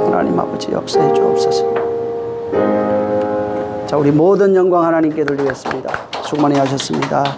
하나님 아버지 역사해 주옵소서. 자, 우리 모든 영광 하나님께 돌리겠습니다. 수고 많이 하셨습니다.